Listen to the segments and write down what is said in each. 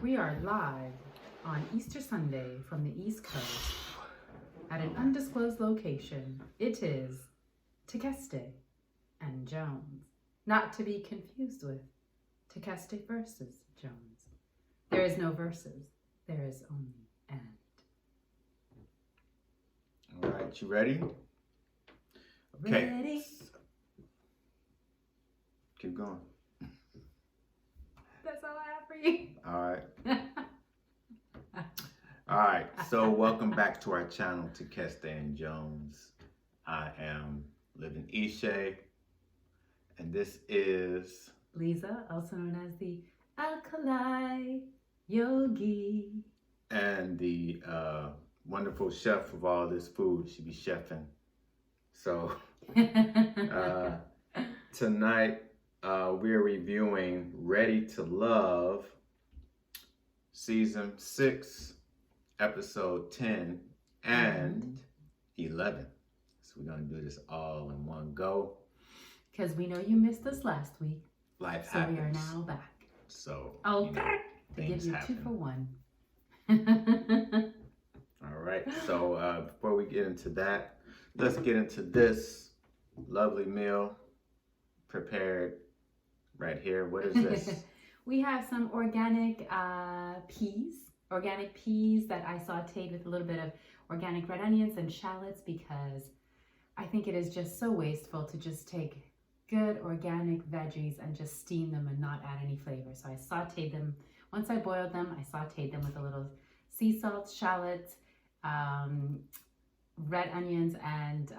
We are live on Easter Sunday from the East Coast at an undisclosed location. It is Takeste and Jones, not to be confused with Takeste versus Jones. There is no versus, there is only and. All right, you ready? Okay. Ready? Keep going. That's all I have for you. All right. All right. So welcome back to our channel, Takeste and Jones. I am livingishe, and this is Lisa, also known as the Alkali Yogi. And the wonderful chef of all this food. She be chefing. So tonight we're reviewing Ready to Love, Season 6, Episode 10 and 11. So we're going to do this all in one go. Because we know you missed us last week. Life so happens. We are now back. So, okay. To give you happen. 2 for 1. All right. So before we get into that, let's get into this lovely meal prepared right here. What is this? We have some organic peas that I sauteed with a little bit of organic red onions and shallots, because I think it is just so wasteful to just take good organic veggies and just steam them and not add any flavor. So I sauteed them. Once I boiled them, I sauteed them with a little sea salt, shallots, red onions, and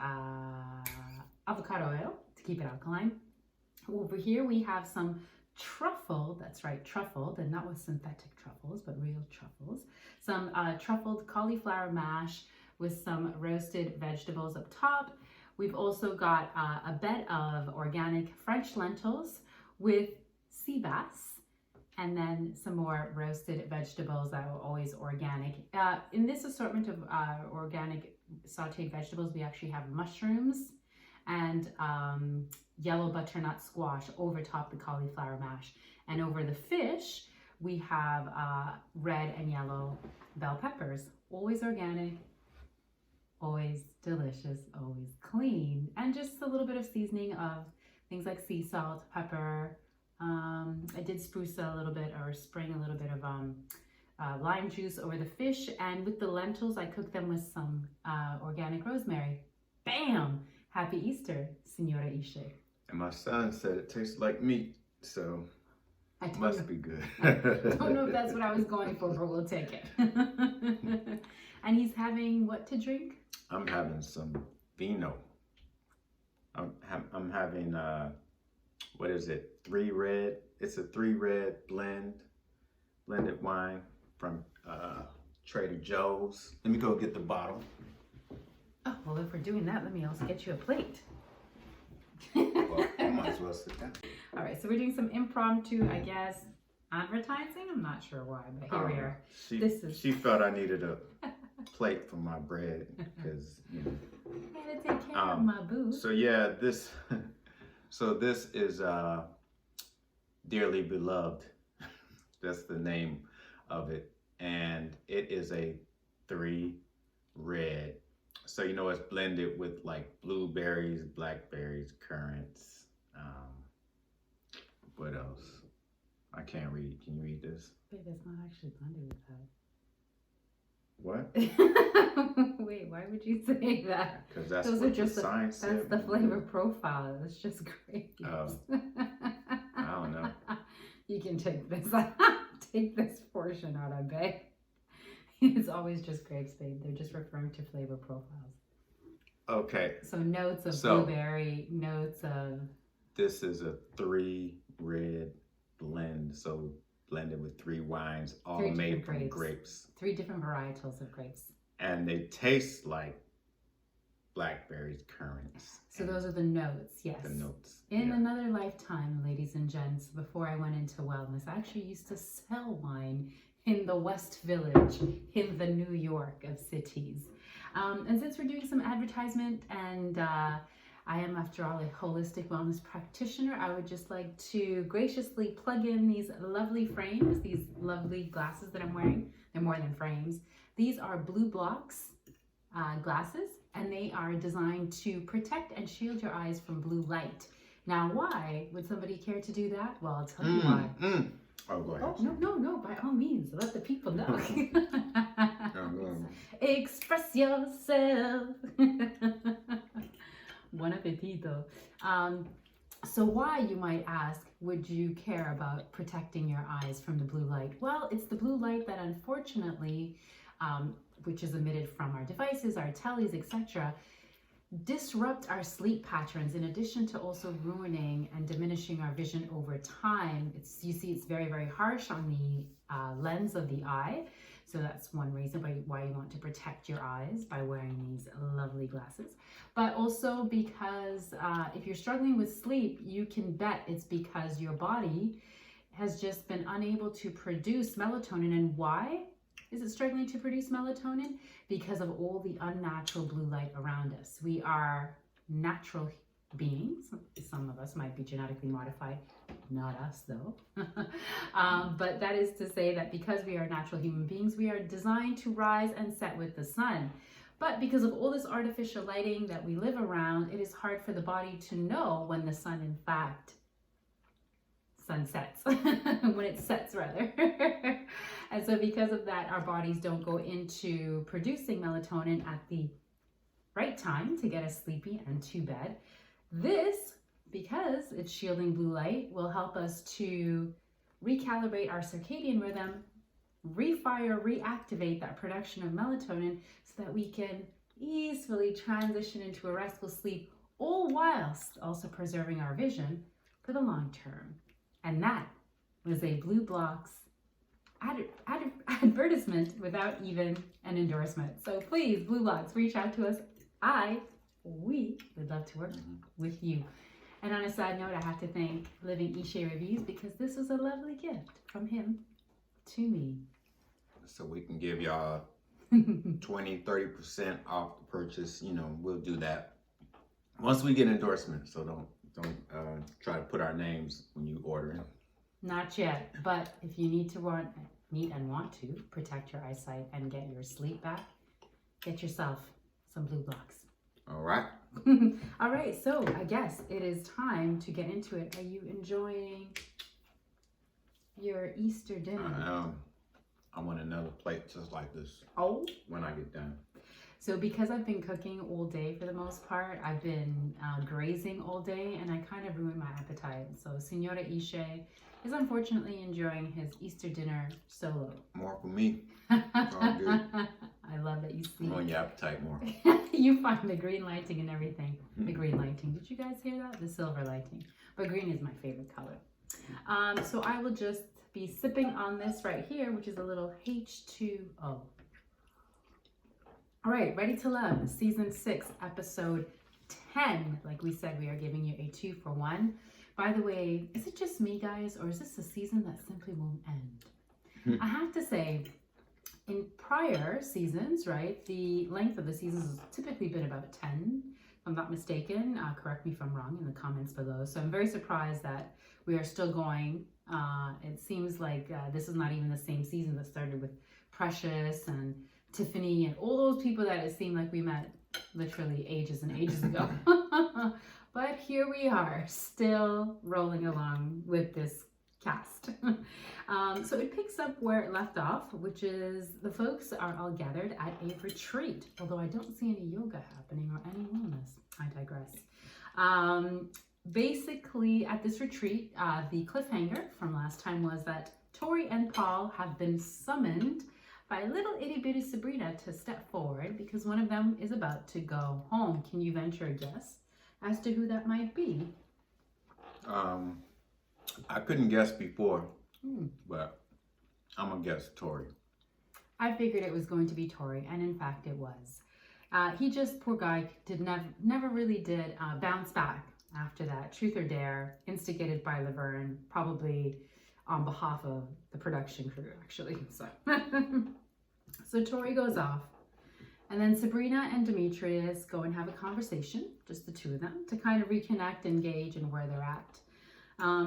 avocado oil to keep it alkaline. Over here we have some truffle, that's right, truffled, and not with synthetic truffles, but real truffles. Some truffled cauliflower mash with some roasted vegetables up top. We've also got a bed of organic French lentils with sea bass, and then some more roasted vegetables that are always organic. In this assortment of organic sauteed vegetables, we actually have mushrooms and yellow butternut squash over top the cauliflower mash. And over the fish, we have red and yellow bell peppers, always organic, always delicious, always clean, and just a little bit of seasoning of things like sea salt, pepper. I did spring a little bit of lime juice over the fish, and with the lentils, I cooked them with some organic rosemary. Bam! Happy Easter, Senora Ishé. And my son said it tastes like meat, so it must be good. I don't know if that's what I was going for, but we'll take it. And he's having what to drink? I'm having some vino. I'm having, what is it? 3 Red. It's a 3 Red blended wine from Trader Joe's. Let me go get the bottle. Oh, well, if we're doing that, let me also get you a plate. Well, I might as well sit down. All right, so we're doing some impromptu, I guess, advertising. I'm not sure why, but here we are. She felt I needed a plate for my bread because, you know. I gotta take care of my boo. So yeah, this is Dearly Beloved. That's the name of it, and it is a 3 Red. So you know it's blended with like blueberries, blackberries, currants. What else? I can't read. Can you read this? Babe, it's not actually blended with What? that. Wait, why would you say that? Because that's Those what are just the science said. That's the flavor profile. It's just grapes. Oh. I don't know. You can take this. Take this portion out, I bet. It's always just grapes, babe. They're just referring to flavor profiles. Okay. So notes of blueberry, notes of... This is a 3 Red blend. So blended with 3 wines, all made from grapes. 3 different varietals of grapes. And they taste like blackberries, currants. So those are the notes, yes. The notes. In another lifetime, ladies and gents, before I went into wellness, I actually used to sell wine in the West Village, in the New York of cities. And since we're doing some advertisement and I am, after all, a holistic wellness practitioner. I would just like to graciously plug in these lovely frames, these lovely glasses that I'm wearing. They're more than frames. These are Blue Blocks glasses, and they are designed to protect and shield your eyes from blue light. Now, why would somebody care to do that? Well, I'll tell you why. Oh, go ahead. Oh, no, by all means, let the people know. Express yourself. Buen appetito. So why, you might ask, would you care about protecting your eyes from the blue light? Well, it's the blue light that unfortunately, which is emitted from our devices, our tellies, etc., disrupt our sleep patterns, in addition to also ruining and diminishing our vision over time. You see, it's very, very harsh on the lens of the eye. So that's one reason why you want to protect your eyes by wearing these lovely glasses. But also because if you're struggling with sleep, you can bet it's because your body has just been unable to produce melatonin. And why is it struggling to produce melatonin? Because of all the unnatural blue light around us. We are natural beings. Some of us might be genetically modified, not us though. But that is to say that because we are natural human beings, we are designed to rise and set with the sun. But because of all this artificial lighting that we live around, it is hard for the body to know when the sun, in fact, sunsets, when it sets rather. And so because of that, our bodies don't go into producing melatonin at the right time to get us sleepy and to bed. This, because it's shielding blue light, will help us to recalibrate our circadian rhythm, reactivate that production of melatonin so that we can easily transition into a restful sleep, all whilst also preserving our vision for the long term. And that was a Blue Blocks advertisement without even an endorsement. So please, Blue Blocks, reach out to us. We would love to work with you. And on a side note, I have to thank Living Ishé Reviews, because this was a lovely gift from him to me. So we can give y'all 20-30% off the purchase. You know, we'll do that once we get endorsements. So don't try to put our names when you order it. Not yet, but if you need and want to protect your eyesight and get your sleep back, get yourself some Blue Blocks. All right. All right, so I guess it is time to get into it. Are you enjoying your Easter dinner? I want another plate just like this. Oh. When I get done. So because I've been cooking all day for the most part, I've been grazing all day, and I kind of ruined my appetite. So Senora Ishé is unfortunately enjoying his Easter dinner solo. More for me. All good. I love that you see. On your appetite more. You find the green lighting and everything. The green lighting. Did you guys hear that? The silver lighting. But green is my favorite color. So I will just be sipping on this right here, which is a little H2O. All right, Ready to Love, Season 6, Episode 10. Like we said, we are giving you a 2-for-1. By the way, is it just me, guys, or is this a season that simply won't end? I have to say, in prior seasons, right, the length of the seasons has typically been about 10, if I'm not mistaken. Correct me if I'm wrong in the comments below. So I'm very surprised that we are still going. It seems like this is not even the same season that started with Precious and Tiffany and all those people that it seemed like we met literally ages and ages ago. But here we are, still rolling along with this cast. So it picks up where it left off, which is the folks are all gathered at a retreat, although I don't see any yoga happening or any wellness. I digress. Basically, at this retreat, the cliffhanger from last time was that Tori and Paul have been summoned by little itty bitty Sabrina to step forward because one of them is about to go home. Can you venture a guess as to who that might be? I couldn't guess before, but I'm gonna guess Tori. I figured it was going to be Tori, and in fact it was. He just, poor guy, never really did bounce back after that Truth or Dare, instigated by Laverne, probably on behalf of the production crew, actually. So Tori goes off, And then Sabrina and Demetrius go and have a conversation, just the two of them, to kind of reconnect, engage in where they're at.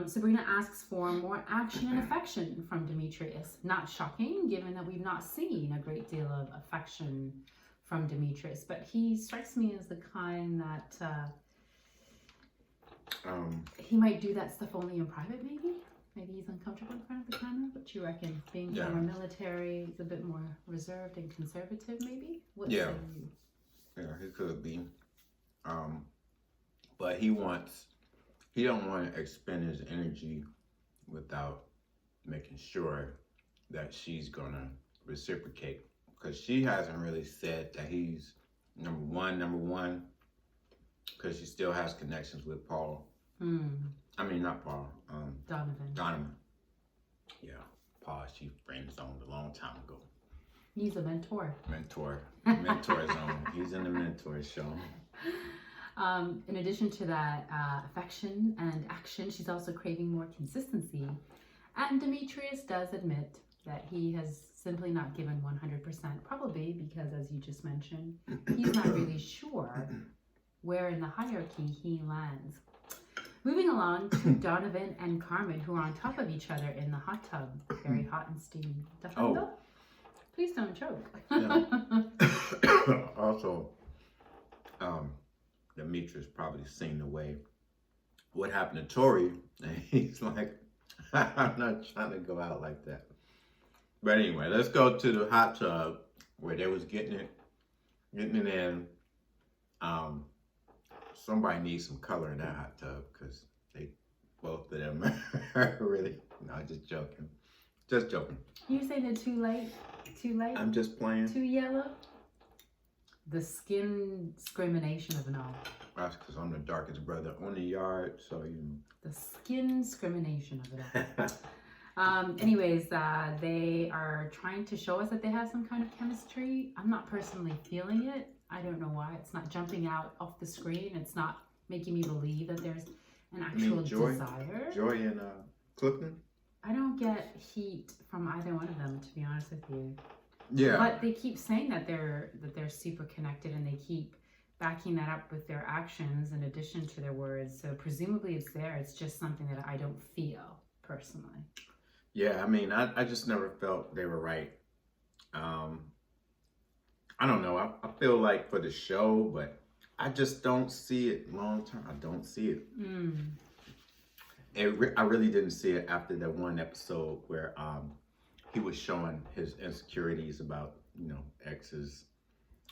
Sabrina asks for more action and affection from Demetrius. Not shocking, given that we've not seen a great deal of affection from Demetrius, but he strikes me as the kind that he might do that stuff only in private, maybe? Maybe he's uncomfortable in front of the camera. What you reckon? Being former military, he's a bit more reserved and conservative, maybe? What say you? Yeah, he could be. But he don't want to expend his energy without making sure that she's gonna reciprocate. Because she hasn't really said that he's number one, because she still has connections with Paul. I mean, not Paul. Donovan. Yeah, Paul, she friend zoned a long time ago. He's a mentor. Mentor zone. He's in the mentor show. In addition to that affection and action, she's also craving more consistency. And Demetrius does admit that he has simply not given 100%, probably because, as you just mentioned, he's not really sure where in the hierarchy he lands. Moving along to Donovan and Carmen, who are on top of each other in the hot tub, very hot and steamy. Please don't choke. Also, Demetrius probably seen the way what happened to Tori, and he's like, I'm not trying to go out like that. But anyway, let's go to the hot tub where they was getting it in. Somebody needs some color in that hot tub because they both of them are really. No, just joking. You say they're too late? Too late? I'm just playing. Too yellow? The skin discrimination of it all. That's because I'm the darkest brother on the yard, so you know. The skin discrimination of it all. Anyways, they are trying to show us that they have some kind of chemistry. I'm not personally feeling it. I don't know why. It's not jumping out off the screen. It's not making me believe that there's an actual desire. Joy and Clifton? I don't get heat from either one of them, to be honest with you. Yeah. But they keep saying that they're super connected, and they keep backing that up with their actions in addition to their words. So presumably it's there. It's just something that I don't feel personally. Yeah, I mean, I just never felt they were right. I don't know. I feel like for the show, but I just don't see it long term. I don't see it. I really didn't see it after that one episode where he was showing his insecurities about, you know, exes.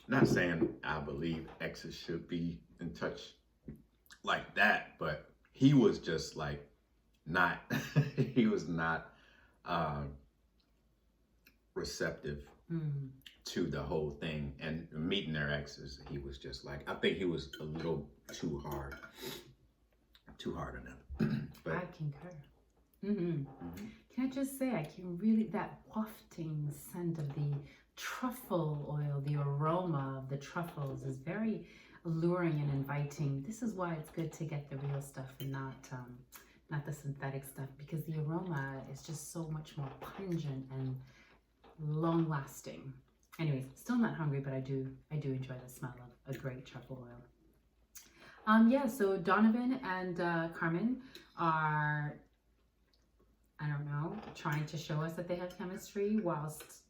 Not saying I believe exes should be in touch like that, but he was just like not. He was not receptive to the whole thing, and meeting their exes, he was just like, I think he was a little too hard on them. But I concur. Can I just say, I can really, that wafting scent of the truffle oil, the aroma of the truffles is very alluring and inviting. This is why it's good to get the real stuff and not the synthetic stuff, because the aroma is just so much more pungent and long lasting. Anyways, still not hungry, but I do enjoy the smell of a great truffle oil. Yeah, so Donovan and Carmen are, I don't know, trying to show us that they have chemistry whilst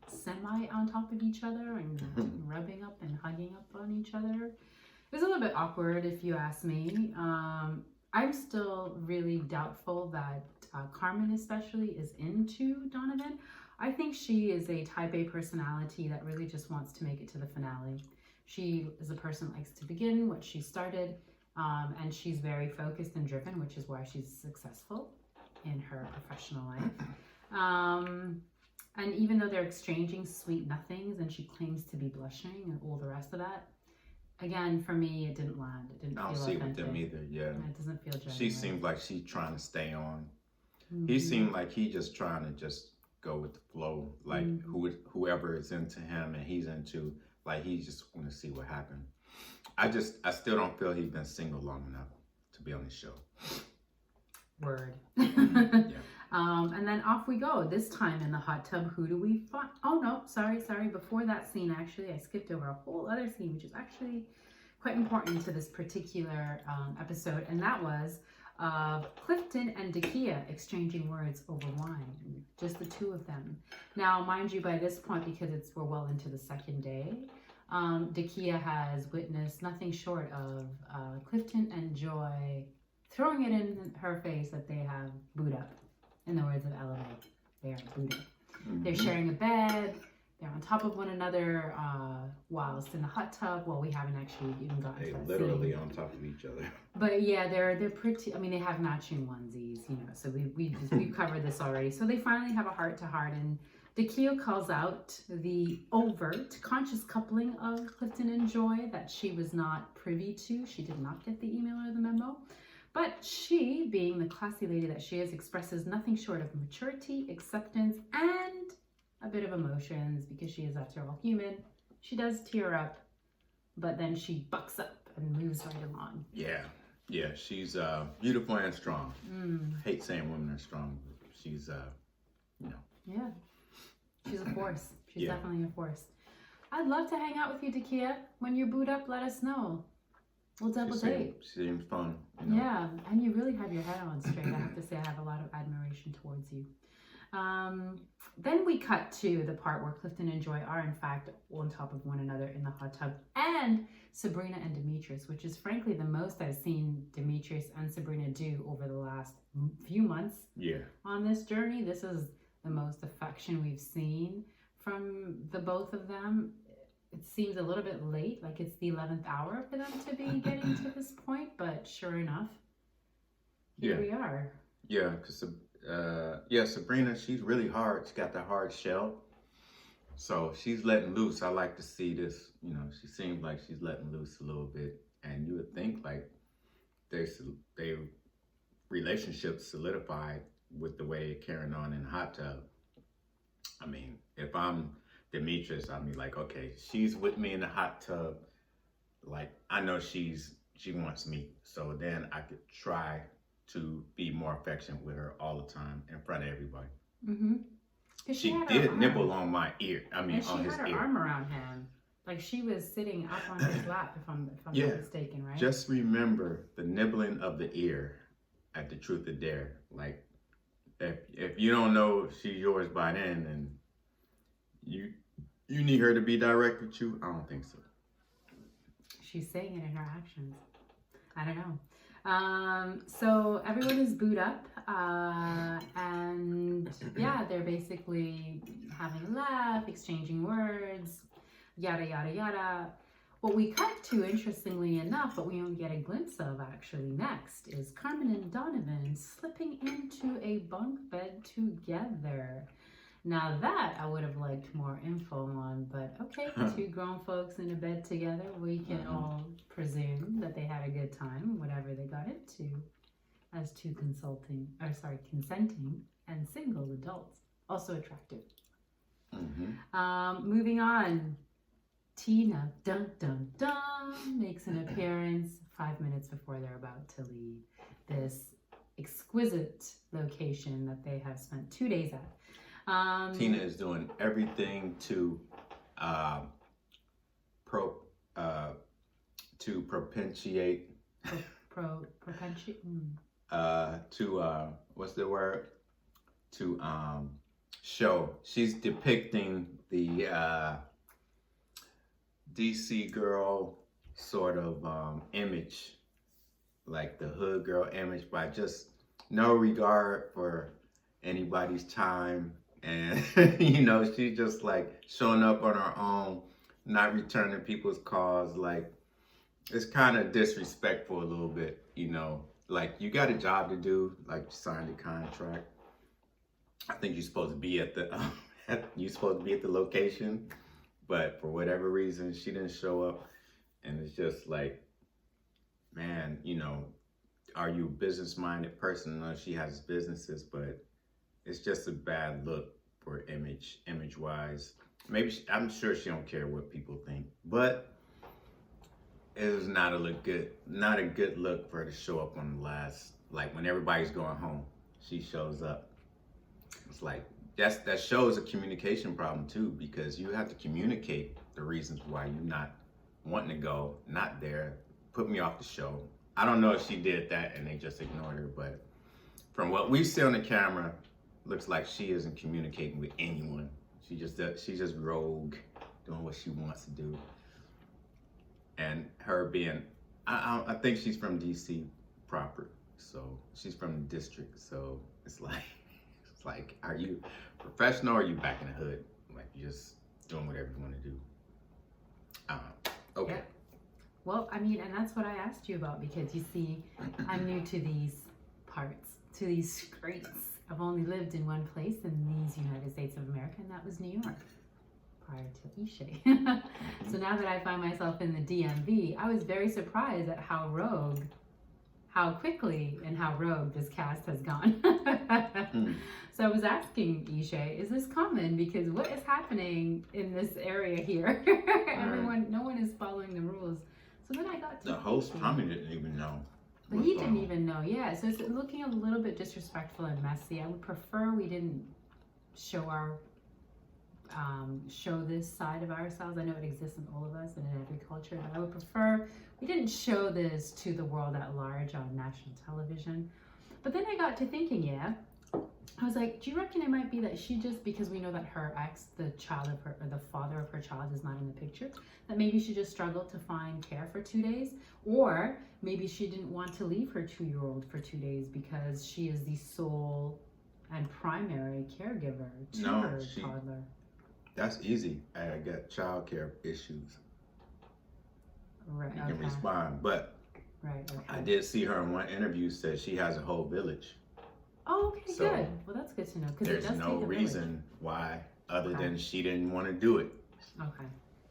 semi on top of each other and rubbing up and hugging up on each other. It was a little bit awkward, if you ask me. I'm still really doubtful that Carmen especially is into Donovan. I think she is a type A personality that really just wants to make it to the finale. She is a person that likes to begin what she started, and she's very focused and driven, which is why she's successful in her professional life. And even though they're exchanging sweet nothings and she claims to be blushing and all the rest of that, again, for me, it didn't land. It didn't feel authentic. I don't see with them either, yeah. It doesn't feel genuine. She seems like she's trying to stay on. He seemed like he just trying to just go with the flow, like whoever is into him and he's into, like he just want to see what happened. I still don't feel he's been single long enough to be on the show. Word. Yeah. And then off we go. This time in the hot tub, who do we find? Oh no, sorry. Before that scene, actually, I skipped over a whole other scene, which is actually quite important to this particular episode. And that was Clifton and Dakia exchanging words over wine. Just the two of them. Now, mind you, by this point, because we're well into the second day, Dakia has witnessed nothing short of Clifton and Joy throwing it in her face that they have booed up. In the words of Elevate, they are booed up. Mm-hmm. They're sharing a bed. They're on top of one another whilst in the hot tub. Well, we haven't actually even gotten to that literally scene. on top of each other. But yeah, they're pretty. I mean, they have matching onesies, you know. So we've covered this already. So they finally have a heart to heart, and Dakia calls out the overt conscious coupling of Clifton and Joy that she was not privy to. She did not get the email or the memo. But she, being the classy lady that she is, expresses nothing short of maturity, acceptance, and a bit of emotions, because she is, after all, human. She does tear up, but then she bucks up and moves right along. Yeah, she's beautiful and strong. Hate saying women are strong, but she's, you know. Yeah, she's a force. She's definitely a force. I'd love to hang out with you, Dakia. When you're booed up, let us know. We'll double date. Seems fun. You know? Yeah, and you really have your head on straight. I have to say, I have a lot of admiration towards you. Then we cut to the part where Clifton and Joy are, in fact, on top of one another in the hot tub, and Sabrina and Demetrius, which is frankly the most I've seen Demetrius and Sabrina do over the last few months. On this journey. This is the most affection we've seen from the both of them. It seems a little bit late, like it's the 11th hour for them to be getting to this point, but sure enough, here we are. Yeah, because Sabrina, she's really hard. She's got that hard shell. So she's letting loose. I like to see this, you know, she seems like she's letting loose a little bit. And you would think like their relationship solidified with the way it carrying on in the hot tub. I mean, if I'm Demetrius, I mean, like, okay, she's with me in the hot tub. Like, I know she wants me. So then I could try to be more affectionate with her all the time in front of everybody. She did nibble on my ear. I mean, on his ear. She had her arm around him. Like, she was sitting up on his lap, if I'm not mistaken, right? Just remember the nibbling of the ear at the Truth or Dare. Like, if you don't know she's yours by then, and you need her to be direct with you, I don't think so. She's saying it in her actions. I don't know. So everyone is booed up, and yeah, they're basically having a laugh, exchanging words, yada, yada, yada. What we cut to, interestingly enough, but we only get a glimpse of actually next, is Carmen and Donovan slipping into a bunk bed together. Now that I would have liked more info on, but okay, two grown folks in a bed together, we can all presume that they had a good time, whatever they got into, as two consenting and single adults, also attractive. Moving on, Tina, dun dun dun, makes an appearance 5 minutes before they're about to leave this exquisite location that they have spent 2 days at. Tina is doing everything to propitiate what's the word, to show. She's depicting the DC girl sort of image, like the hood girl image, by just no regard for anybody's time. And, you know, she's just like showing up on her own, not returning people's calls. Like, it's kind of disrespectful a little bit, you know. Like, you got a job to do, like, you signed a contract. I think you're supposed to be at the location, but for whatever reason, she didn't show up. And it's just like, man, you know, are you a business-minded person? I know she has businesses, but it's just a bad look for image-wise. Maybe I'm sure she don't care what people think, but it was not a good look for her to show up on the last, like when everybody's going home, she shows up. It's like that shows a communication problem too, because you have to communicate the reasons why you're not wanting to go, not there, put me off the show. I don't know if she did that and they just ignored her, but from what we see on the camera, looks like she isn't communicating with anyone. She's just rogue, doing what she wants to do. And her being, I think she's from DC proper, so she's from the district. So it's like, are you professional or are you back in the hood? Like, you just doing whatever you want to do. Okay. Yeah. Well, I mean, and that's what I asked you about, because you see, I'm new to these parts, to these streets. I've only lived in one place in these United States of America, and that was New York, prior to Ishé. So now that I find myself in the DMV, I was very surprised at how quickly and how rogue this cast has gone. So I was asking Ishé, is this common? Because what is happening in this area here? No one is following the rules. So then I got to the host probably didn't even know. But he didn't even know, yeah. So it's looking a little bit disrespectful and messy. I would prefer we didn't show show this side of ourselves. I know it exists in all of us and in every culture, but I would prefer we didn't show this to the world at large on national television. But then I got to thinking, I was like, do you reckon it might be that she just, because we know that her ex, the father of her child is not in the picture, that maybe she just struggled to find care for 2 days? Or maybe she didn't want to leave her 2-year-old for 2 days because she is the sole and primary caregiver to her toddler. That's easy. I got child care issues. Right. You can respond. But right, okay. I did see her in one interview said she has a whole village. Oh, okay, so good. Well, that's good to know. There's no reason why other than she didn't want to do it. Okay,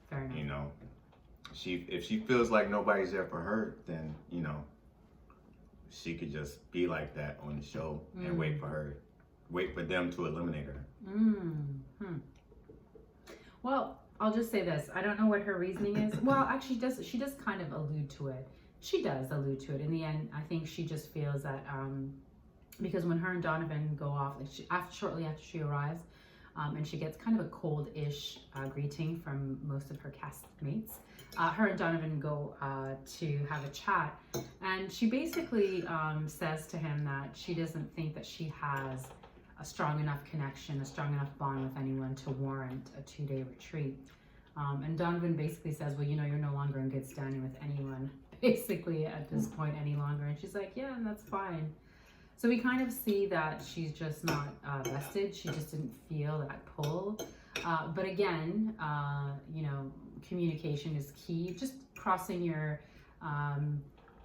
fair enough. You know, if she feels like nobody's there for her, then, you know, she could just be like that on the show and wait for them to eliminate her. Well, I'll just say this. I don't know what her reasoning is. Well, actually, she does kind of allude to it. She does allude to it. In the end, I think she just feels that, because when her and Donovan go off, shortly after she arrives, and she gets kind of a cold-ish greeting from most of her castmates, her and Donovan go to have a chat, and she basically says to him that she doesn't think that she has a strong enough connection, a strong enough bond with anyone to warrant a 2-day retreat. And Donovan basically says, well, you know, you're no longer in good standing with anyone, basically, at this point any longer. And she's like, yeah, that's fine. So we kind of see that she's just not vested. She just didn't feel that pull. But again, you know, communication is key. Just crossing your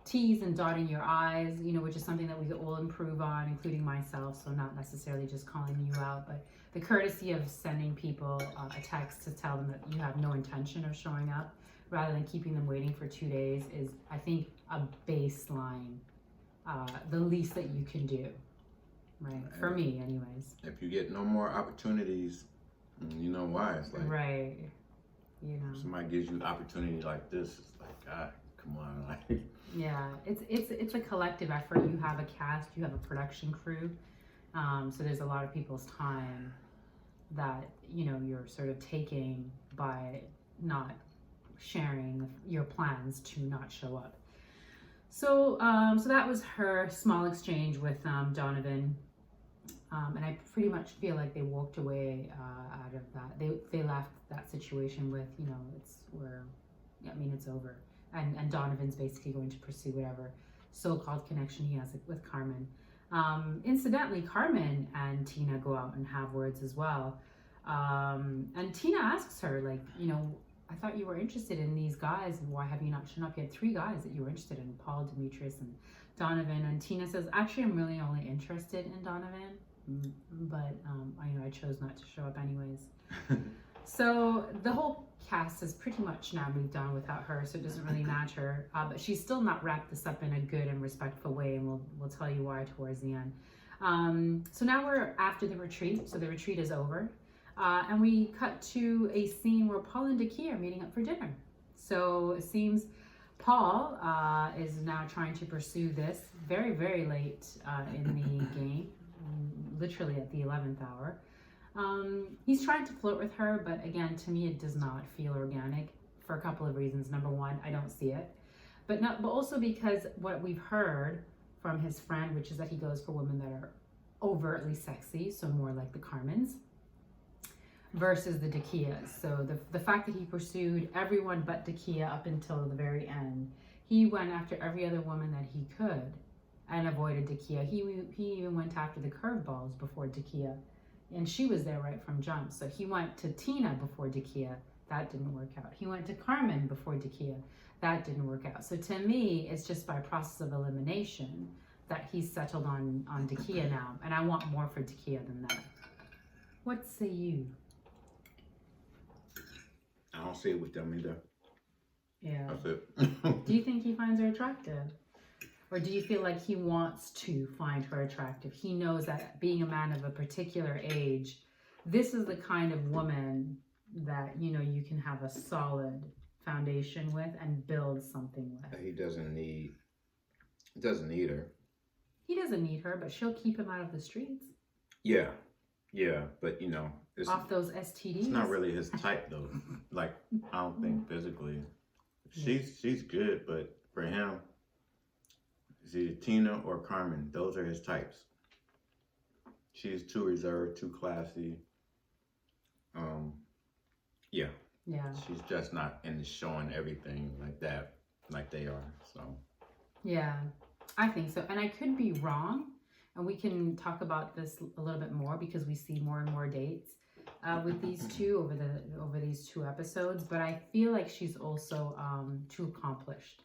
T's and dotting your I's, you know, which is something that we all improve on, including myself. So not necessarily just calling you out, but the courtesy of sending people a text to tell them that you have no intention of showing up, rather than keeping them waiting for 2 days, is, I think, a baseline. The least that you can do, right? For me, anyways. If you get no more opportunities, you know why. It's like, right, you know, somebody gives you opportunity like this, it's like, God, come on, like. Yeah, it's a collective effort. You have a cast, you have a production crew, so there's a lot of people's time that, you know, you're sort of taking by not sharing your plans to not show up. So, so that was her small exchange with Donovan, and I pretty much feel like they walked away out of that. They left that situation with, you know, it's over, and Donovan's basically going to pursue whatever so-called connection he has with Carmen. Incidentally, Carmen and Tina go out and have words as well, and Tina asks her, like, you know, I thought you were interested in these guys, and why have you not shown up? You had 3 guys that you were interested in, Paul, Demetrius, and Donovan. And Tina says, actually, I'm really only interested in Donovan, but I chose not to show up anyways. So the whole cast has pretty much now moved on without her, so it doesn't really matter. But she's still not wrapped this up in a good and respectful way, and we'll tell you why towards the end. So now we're after the retreat, so the retreat is over. And we cut to a scene where Paul and Dakia are meeting up for dinner. So it seems Paul is now trying to pursue this very, very late in the game. literally at the 11th hour. He's trying to flirt with her, but again, to me, it does not feel organic for a couple of reasons. Number one, I don't see it, but also because what we've heard from his friend, which is that he goes for women that are overtly sexy, so more like the Carmens, versus the Dakias. So the fact that he pursued everyone but Dakia up until the very end, he went after every other woman that he could and avoided Dakia. He even went after the curveballs before Dakia, and she was there right from jump. So he went to Tina before Dakia. That didn't work out. He went to Carmen before Dakia. That didn't work out. So to me, it's just by process of elimination that he's settled on Dakia now. And I want more for Dakia than that. What say you? I don't see it with them either. Yeah. That's it. Do you think he finds her attractive? Or do you feel like he wants to find her attractive? He knows that being a man of a particular age, this is the kind of woman that, you know, you can have a solid foundation with and build something with. He doesn't need her. He doesn't need her, but she'll keep him out of the streets. Yeah, but you know, it's off those STDs. It's not really his type though. Like, I don't think physically. She's good, but for him, it's either Tina or Carmen. Those are his types. She's too reserved, too classy. Yeah. She's just not into showing everything like that, like they are. So. Yeah, I think so, and I could be wrong, and we can talk about this a little bit more because we see more and more dates with these two over these 2 episodes. But I feel like she's also too accomplished.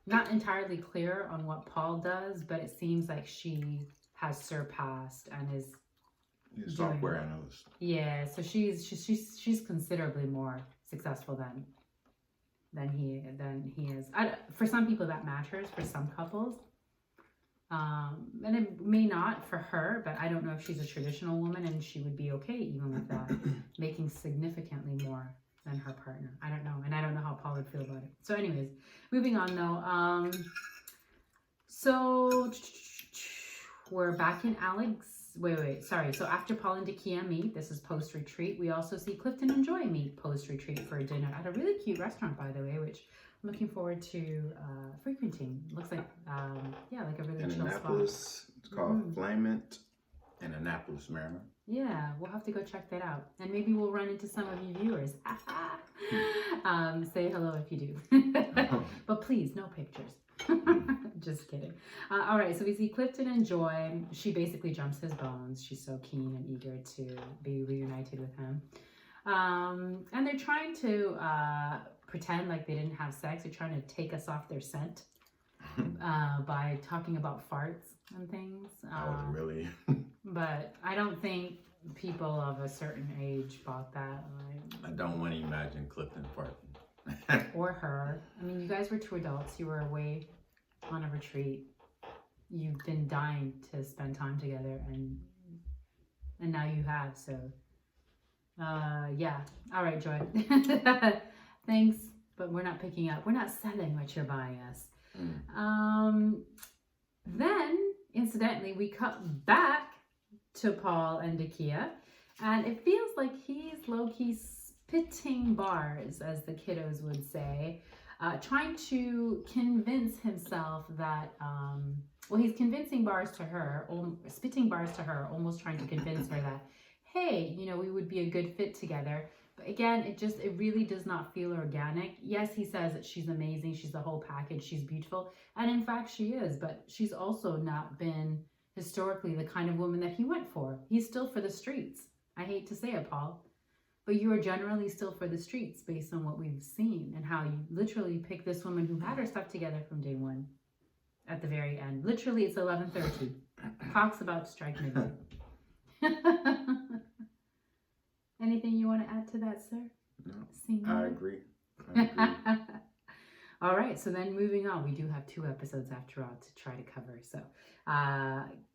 Not entirely clear on what Paul does, but it seems like she has surpassed and is. Software analyst. Yeah, so she's considerably more successful than he is. For some people that matters, for some couples, and it may not for her. But I don't know if she's a traditional woman and she would be okay even with that, making significantly more than her partner. I don't know, and I don't know how Paul would feel about it. So, anyways, moving on though. So we're back in Alex. Wait, sorry. So after Paul and Dakia meet, this is post-retreat, we also see Clifton and Joy meet post-retreat for dinner at a really cute restaurant, by the way, which I'm looking forward to frequenting. Looks like, like a really chill Annapolis, spot. It's called Flamint in Annapolis, Maryland. Yeah, we'll have to go check that out. And maybe we'll run into some of you viewers. Say hello if you do. But please, no pictures. Just kidding. All right, so we see Clifton and Joy. She basically jumps his bones. She's so keen and eager to be reunited with him. And they're trying to pretend like they didn't have sex. They're trying to take us off their scent by talking about farts and things. That was really... But I don't think people of a certain age bought that. I don't want to imagine Clifton farting. Or her. I mean, you guys were 2 adults. You were away on a retreat. You've been dying to spend time together, and now you have. So, yeah. All right, Joy. Thanks, but we're not picking up. We're not selling what you're buying us. Then, incidentally, we cut back to Paul and Dakia, and it feels like he's low-key spitting bars, as the kiddos would say, trying to convince himself that, he's convincing bars to her, spitting bars to her, almost trying to convince her that, hey, you know, we would be a good fit together. But again, it really does not feel organic. Yes, he says that she's amazing, she's the whole package, she's beautiful, and in fact she is, but she's also not been historically the kind of woman that he went for. He's still for the streets. I hate to say it, Paul, but you are generally still for the streets based on what we've seen and how you literally pick this woman who had her stuff together from day one at the very end. Literally, it's 11:30. Clock's about to strike midnight. Anything you want to add to that, sir? No, I agree. All right, so then moving on, we do have 2 episodes after all to try to cover. So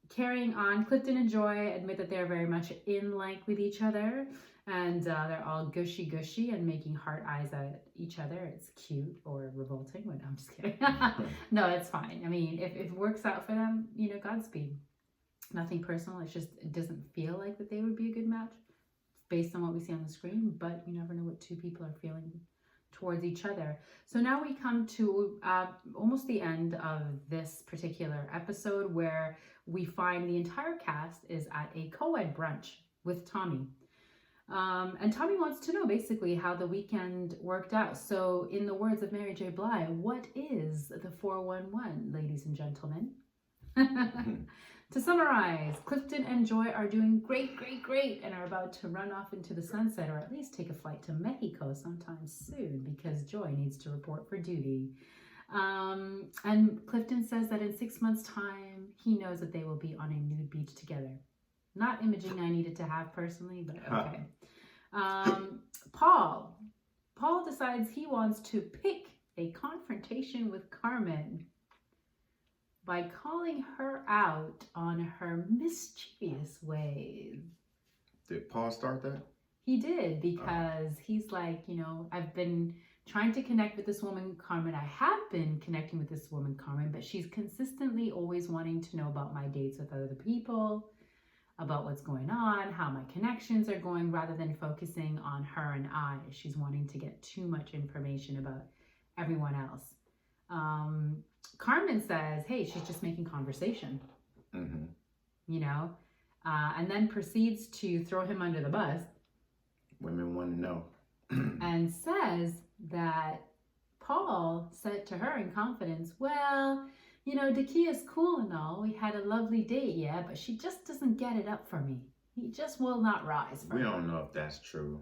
carrying on, Clifton and Joy admit that they're very much in like with each other, and they're all gushy and making heart eyes at each other. It's cute or revolting. But I'm just kidding. No, it's fine. I mean, if it works out for them, you know, Godspeed. Nothing personal. It's just, it doesn't feel like that they would be a good match based on what we see on the screen, but you never know what two people are feeling towards each other. So now we come to almost the end of this particular episode, where we find the entire cast is at a co-ed brunch with Tommy. And Tommy wants to know basically how the weekend worked out. So in the words of Mary J. Blige, what is the 411, ladies and gentlemen? To summarize, Clifton and Joy are doing great, and are about to run off into the sunset, or at least take a flight to Mexico sometime soon, because Joy needs to report for duty. And Clifton says that in 6 months' time, he knows that they will be on a nude beach together. Not imaging I needed to have personally, but okay. Paul decides he wants to pick a confrontation with Carmen by calling her out on her mischievous ways. Did Paul start that? He did, because he's like, you know, I've been trying to connect with this woman, Carmen. I have been connecting with this woman, Carmen, but she's consistently always wanting to know about my dates with other people, about what's going on, how my connections are going, rather than focusing on her and I. She's wanting to get too much information about everyone else. Carmen says, hey, she's just making conversation, you know, and then proceeds to throw him under the bus. Women want to know. And says that Paul said to her in confidence, well, you know, Dakia's cool and all. We had a lovely date, yeah, but she just doesn't get it up for me. He just will not rise for We her. don't know if that's true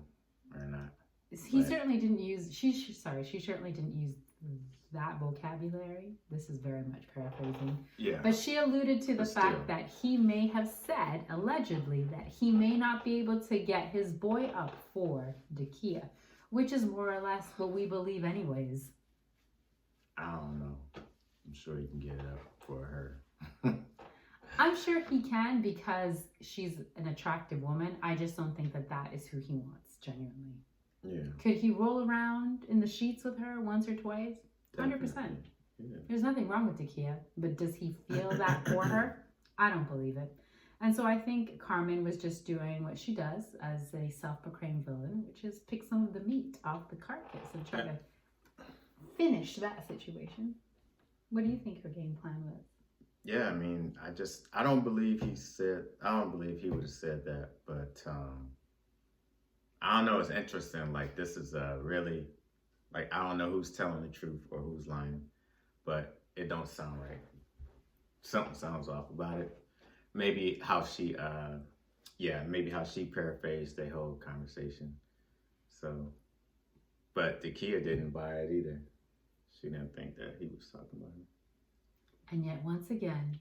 or not. He certainly didn't use, she certainly didn't use that vocabulary. This is very much paraphrasing. Yeah. But she alluded to the fact that he may have said, allegedly, that he may not be able to get his boy up for Dakia, which is more or less what we believe anyways. I don't know. I'm sure he can get it up for her. I'm sure he can, because she's an attractive woman. I just don't think that that is who he wants, genuinely. Yeah. Could he roll around in the sheets with her once or twice? 100%. Yeah. There's nothing wrong with Dakia, but does he feel that for her? I don't believe it. And so I think Carmen was just doing what she does as a self-proclaimed villain, which is pick some of the meat off the carcass and try to finish that situation. What do you think her game plan was? Yeah, I mean, I don't believe he would have said that, but I don't know, it's interesting. Like, this is really, like, I don't know who's telling the truth or who's lying, but it don't sound right. Something sounds off about it. Maybe how she paraphrased the whole conversation. So, but Dakia didn't buy it either. She didn't think that he was talking about her. And yet, once again,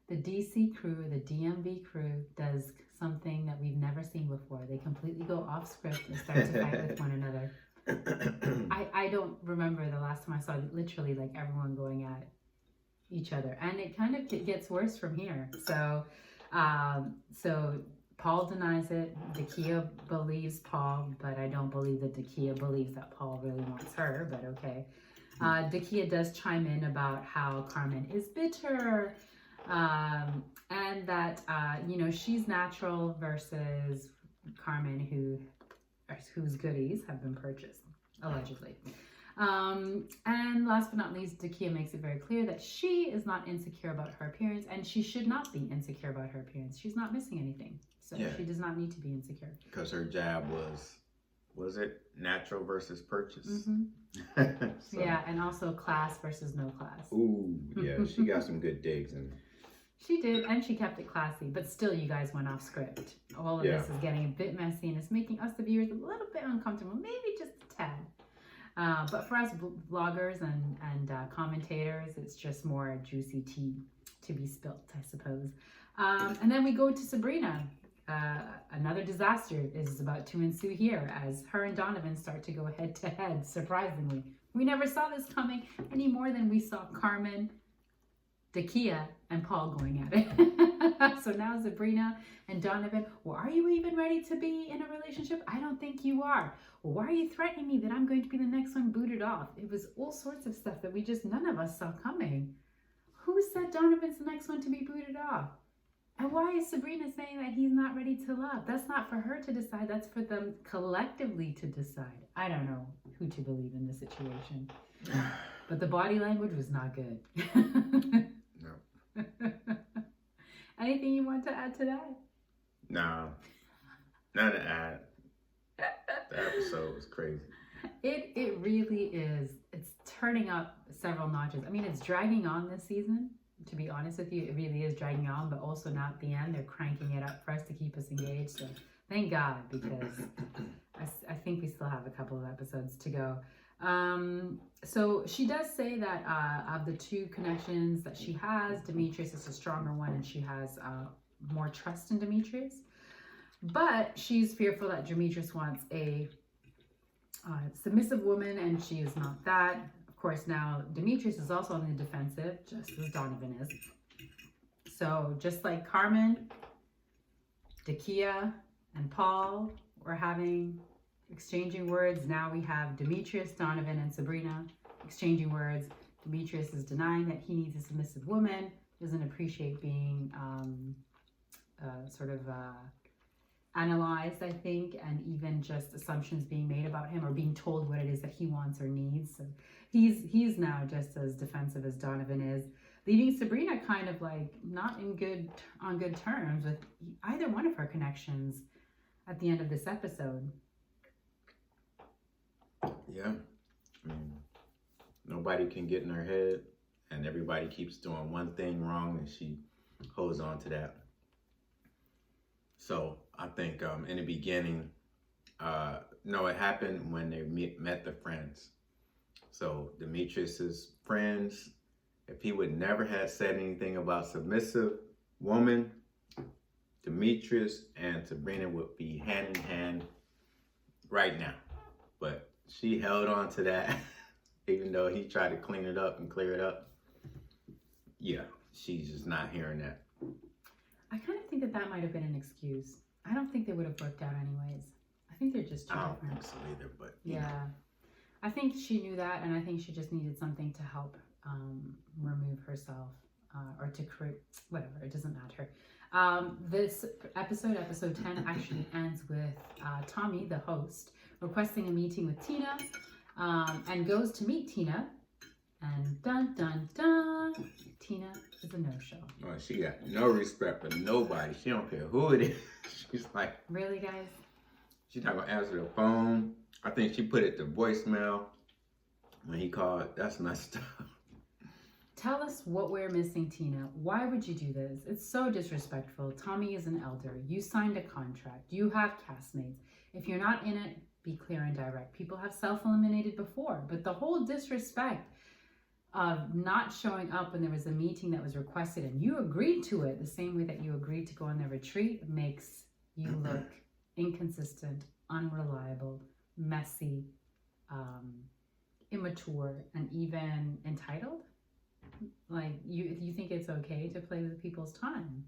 the DC crew, the DMV crew, does something that we've never seen before. They completely go off script and start to fight with one another. I don't remember the last time I saw literally like everyone going at each other, and it kind of gets worse from here. So Paul denies it. Dakia believes Paul, but I don't believe that Dakia believes that Paul really wants her, but okay. Dakia does chime in about how Carmen is bitter, and that, you know, she's natural versus Carmen, whose goodies have been purchased, allegedly. And last but not least, Dakia makes it very clear that she is not insecure about her appearance, and she should not be insecure about her appearance. She's not missing anything, so she does not need to be insecure. Because her jab was it natural versus purchase? So. Yeah, and also class versus no class. Ooh, yeah, she got some good digs in. She did, and she kept it classy, but still you guys went off script. All of this is getting a bit messy, and it's making us, the viewers, a little bit uncomfortable, maybe just a tad. But for us vloggers and commentators, it's just more juicy tea to be spilt, I suppose. And then we go to Sabrina. Another disaster is about to ensue here as her and Donovan start to go head to head, surprisingly. We never saw this coming any more than we saw Carmen, Dakia, and Paul going at it. So now Sabrina and Donovan, well, are you even ready to be in a relationship? I don't think you are. Well, why are you threatening me that I'm going to be the next one booted off? It was all sorts of stuff that none of us saw coming. Who said Donovan's the next one to be booted off? And why is Sabrina saying that he's not ready to love? That's not for her to decide. That's for them collectively to decide. I don't know who to believe in this situation. But the body language was not good. No. Anything you want to add to that? No. None to add. The episode was crazy. It really is. It's turning up several notches. I mean, it's dragging on this season. To be honest with you, it really is dragging on, but also now at the end, they're cranking it up for us to keep us engaged. So thank God, because I think we still have a couple of episodes to go. So she does say that of the two connections that she has, Demetrius is a stronger one, and she has more trust in Demetrius. But she's fearful that Demetrius wants a submissive woman, and she is not that. Of course, now Demetrius is also on the defensive, just as Donovan is. So just like Carmen, Dakia, and Paul were exchanging words, now we have Demetrius, Donovan, and Sabrina exchanging words. Demetrius is denying that he needs a submissive woman, doesn't appreciate being analyzed, I think, and even just assumptions being made about him or being told what it is that he wants or needs. So he's now just as defensive as Donovan is, leaving Sabrina kind of like not on good terms with either one of her connections at the end of this episode. Yeah. I mean, nobody can get in her head, and everybody keeps doing one thing wrong, and she holds on to that. So I think in the beginning, no, it happened when they met the friends. So Demetrius's friends, if he would never have said anything about submissive woman, Demetrius and Sabrina would be hand in hand right now. But she held on to that, even though he tried to clean it up and clear it up. Yeah, she's just not hearing that. I kind of think that might have been an excuse. I don't think they would have worked out anyways. I think they're just too different. I don't think so either, but yeah. I think she knew that, and I think she just needed something to help remove herself or to create, whatever, it doesn't matter. This episode 10, actually ends with Tommy, the host, requesting a meeting with Tina and goes to meet Tina. And dun, dun, dun, Tina is a no-show. Oh, she got no respect for nobody. She don't care who it is. She's like... Really, guys? She's not going to answer the phone. I think she put it to voicemail when he called. That's messed up. Tell us what we're missing, Tina. Why would you do this? It's so disrespectful. Tommy is an elder. You signed a contract. You have castmates. If you're not in it, be clear and direct. People have self-eliminated before. But the whole disrespect of not showing up when there was a meeting that was requested and you agreed to it the same way that you agreed to go on the retreat makes you look inconsistent, unreliable, messy, immature, and even entitled. Like, you think it's okay to play with people's time.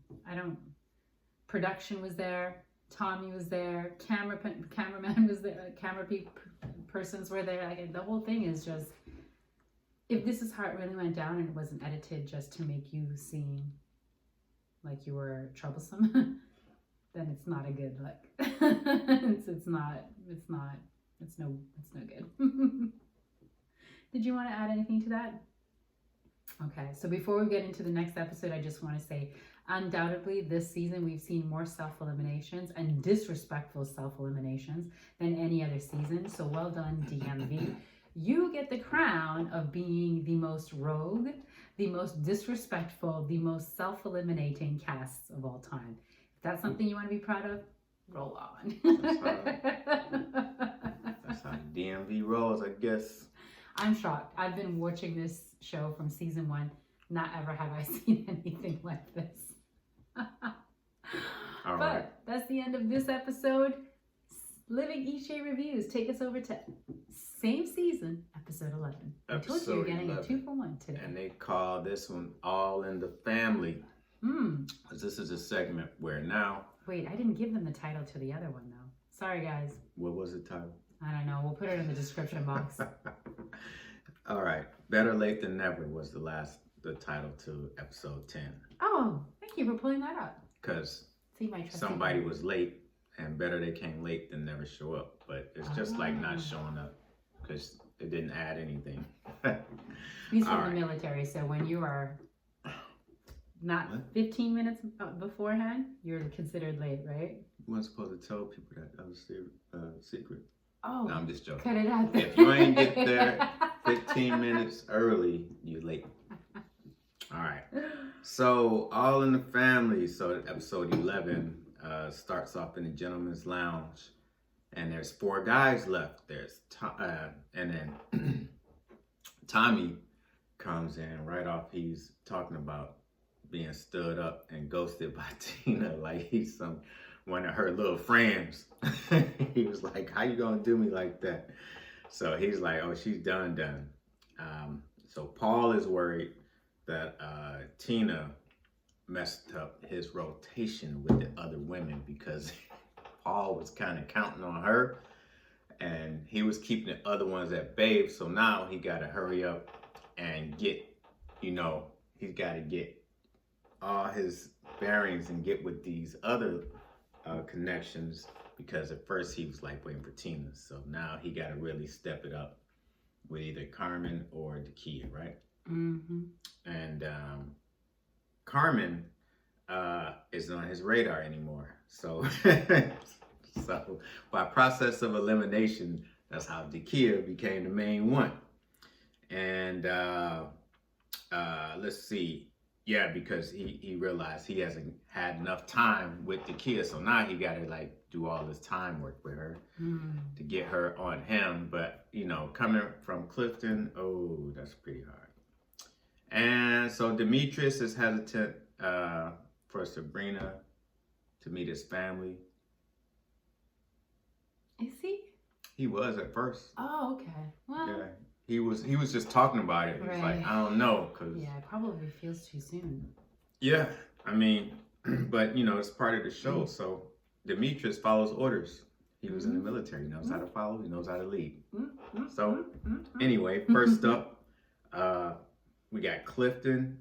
Production was there, Tommy was there, cameraman was there, persons were there. Like, the whole thing is just, if this is how it really went down and it wasn't edited just to make you seem like you were troublesome, then it's not a good look. it's no good. Did you want to add anything to that? Okay, so before we get into the next episode, I just want to say, undoubtedly, this season we've seen more self-eliminations and disrespectful self-eliminations than any other season. So well done, DMV. You get the crown of being the most rogue, the most disrespectful, the most self-eliminating casts of all time. If that's something you want to be proud of, roll on. That's how DMV rolls, I guess. I'm shocked. I've been watching this show from season 1. Not ever have I seen anything like this. All but right. That's the end of this episode. Living Ishé reviews take us over to same season, episode 11. I told you you're getting 11. A 2-for-1 today. And they call this one All in the Family. Because this is a segment where now... Wait, I didn't give them the title to the other one, though. Sorry, guys. What was the title? I don't know. We'll put it in the description box. All right. Better Late Than Never was the title to episode 10. Oh, thank you for pulling that up. because See, my trusty somebody word. was late, and better they came late than never show up. But it's just like not showing up because it didn't add anything. He's All from right. the military, so when you are not What? 15 minutes beforehand, you're considered late, right? You weren't supposed to tell people that was secret. Oh, No, I'm just joking. cut it out. If you ain't get there 15 minutes early, you're late. All right. So, All in the Family. So, episode 11 starts off in the gentleman's lounge, and there's 4 guys left. There's and then Tommy comes in right off. He's talking about being stood up and ghosted by Tina like he's one of her little friends. He was like, "How you gonna do me like that?" So he's like, "Oh, she's done." So Paul is worried that Tina messed up his rotation with the other women because Paul was kind of counting on her and he was keeping the other ones at bay. So now he got to hurry up and get, he's got to get all his bearings and get with these other connections, because at first he was like waiting for Tina. So now he got to really step it up with either Carmen or Dakia, right? Mm-hmm. And Carmen isn't on his radar anymore. So, so by process of elimination, that's how Dakia became the main one. And let's see. Yeah, because he realized he hasn't had enough time with Dakia, so now he got to like do all this time work with her to get her on him. But coming from Clifton, oh, that's pretty hard. And so Demetrius is hesitant for Sabrina to meet his family. Is he? He was at first. Oh, okay. Well, yeah, he was just talking about it. He was like, I don't know, cause yeah, it probably feels too soon. Yeah, I mean, but it's part of the show. So Demetrius follows orders. He was in the military. He knows how to follow. He knows how to lead. So anyway, first up, we got Clifton.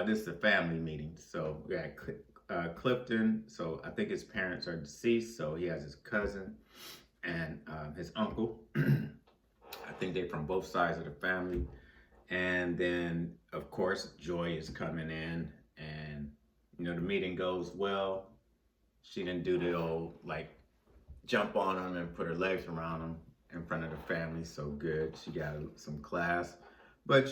This is a family meeting. So we got Clifton. So I think his parents are deceased. So he has his cousin and his uncle. I think they're from both sides of the family. And then, of course, Joy is coming in. And, the meeting goes well. She didn't do the old, like, jump on him and put her legs around him in front of the family. So good. She got some class. But,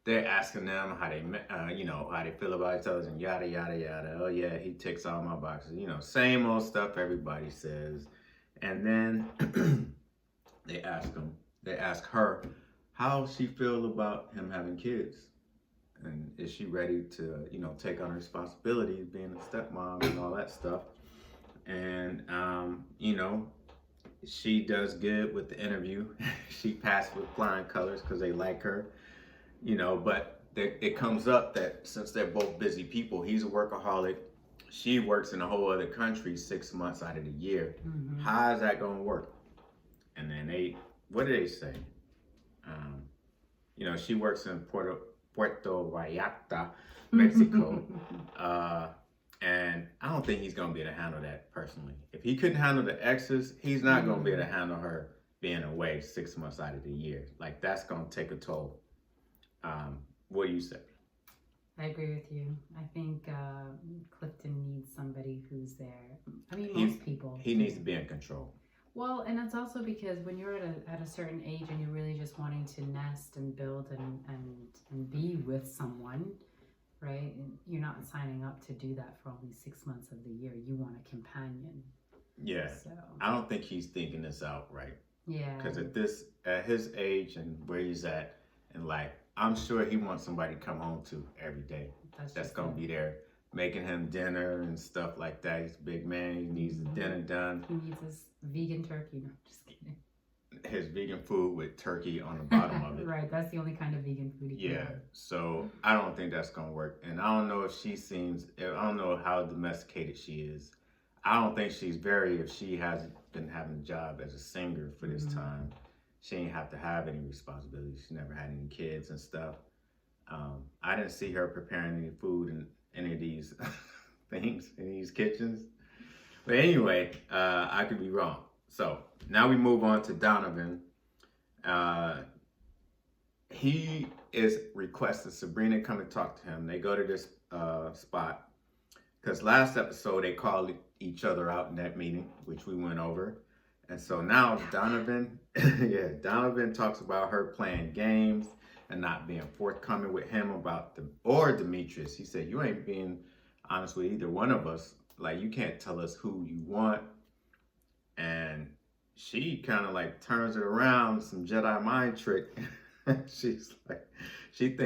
they're asking them how they, how they feel about each other and yada, yada, yada. Oh, yeah, he ticks all my boxes. Same old stuff everybody says. And then they ask her how she feel about him having kids. And is she ready to, take on responsibilities, being a stepmom and all that stuff. And, she does good with the interview. She passed with flying colors because they like her. But it comes up that since they're both busy people, he's a workaholic. She works in a whole other country 6 months out of the year. How is that going to work? And then what do they say? She works in Puerto Vallarta, Mexico. And I don't think he's going to be able to handle that personally. If he couldn't handle the exes, he's not going to be able to handle her being away 6 months out of the year. Like, that's going to take a toll. What do you say? I agree with you. I think Clifton needs somebody who's there. I mean, most people. He needs to be in control. Well, and that's also because when you're at a certain age and you're really just wanting to nest and build and be with someone, right? And you're not signing up to do that for only 6 months of the year. You want a companion. Yeah. So I don't think he's thinking this out right. Yeah. Because at his age and where he's at in life, I'm sure he wants somebody to come home to every day. That's going to be there making him dinner and stuff like that. He's a big man. He needs the dinner done. He needs his vegan turkey. No, just kidding. His vegan food with turkey on the bottom of it. Right. That's the only kind of vegan food he can have. So I don't think that's going to work. And I don't know if I don't know how domesticated she is. I don't think if she hasn't been having a job as a singer for this time, she ain't have to have any responsibilities. She never had any kids and stuff. I didn't see her preparing any food in any of these things in these kitchens. But anyway, I could be wrong. So now we move on to Donovan. He is requesting Sabrina come and talk to him. They go to this spot because last episode they called each other out in that meeting, which we went over. And so now Donovan, Donovan talks about her playing games and not being forthcoming with him about Demetrius. He said, you ain't being honest with either one of us. Like, you can't tell us who you want. And she kind of like turns it around, some Jedi mind trick. She's like, she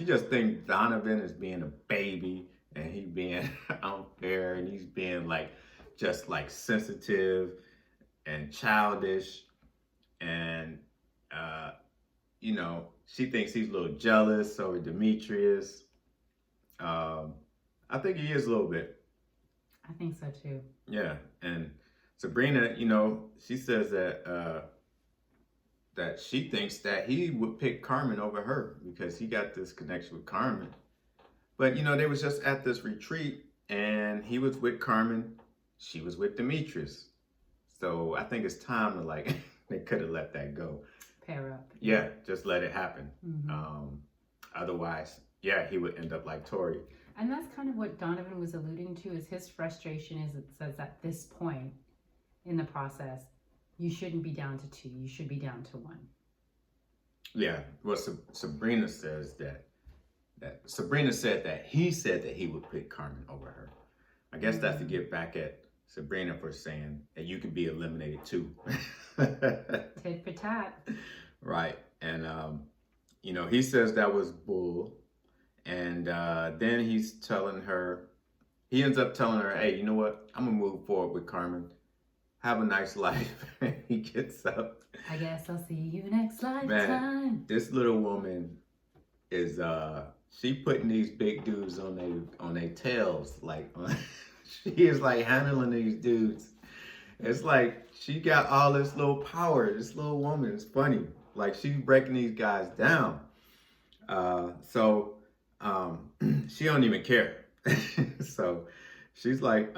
just thinks Donovan is being a baby and he being unfair and he's being like, just like sensitive and childish. And, you know, she thinks he's a little jealous over Demetrius. I think he is a little bit. I think so too. Yeah. And Sabrina, you know, she says that that she thinks that he would pick Carmen over her because he got this connection with Carmen. But, you know, they was just at this retreat and he was with Carmen. She was with Demetrius. So I think it's time to like, they could have let that go. Pair up. Yeah, just let it happen. Mm-hmm. Otherwise, yeah, he would end up like Tori. And that's kind of what Donovan was alluding to, is his frustration is it says at this point in the process, you shouldn't be down to 2, you should be down to 1. Yeah, well, Sabrina says that Sabrina said that he said that he would pick Carmen over her. I guess that's to get back at Sabrina for saying that you could be eliminated too. Tit for tat. Right. And, you know, he says that was bull. And then he ends up telling her, hey, you know what? I'm going to move forward with Carmen. Have a nice life. He gets up. I guess I'll see you next lifetime. Man, this little woman is, she putting these big dudes on their tails. Like, she is like handling these dudes. It's like she got all this little power. This little woman is funny. Like, she's breaking these guys down. So she don't even care. So she's like,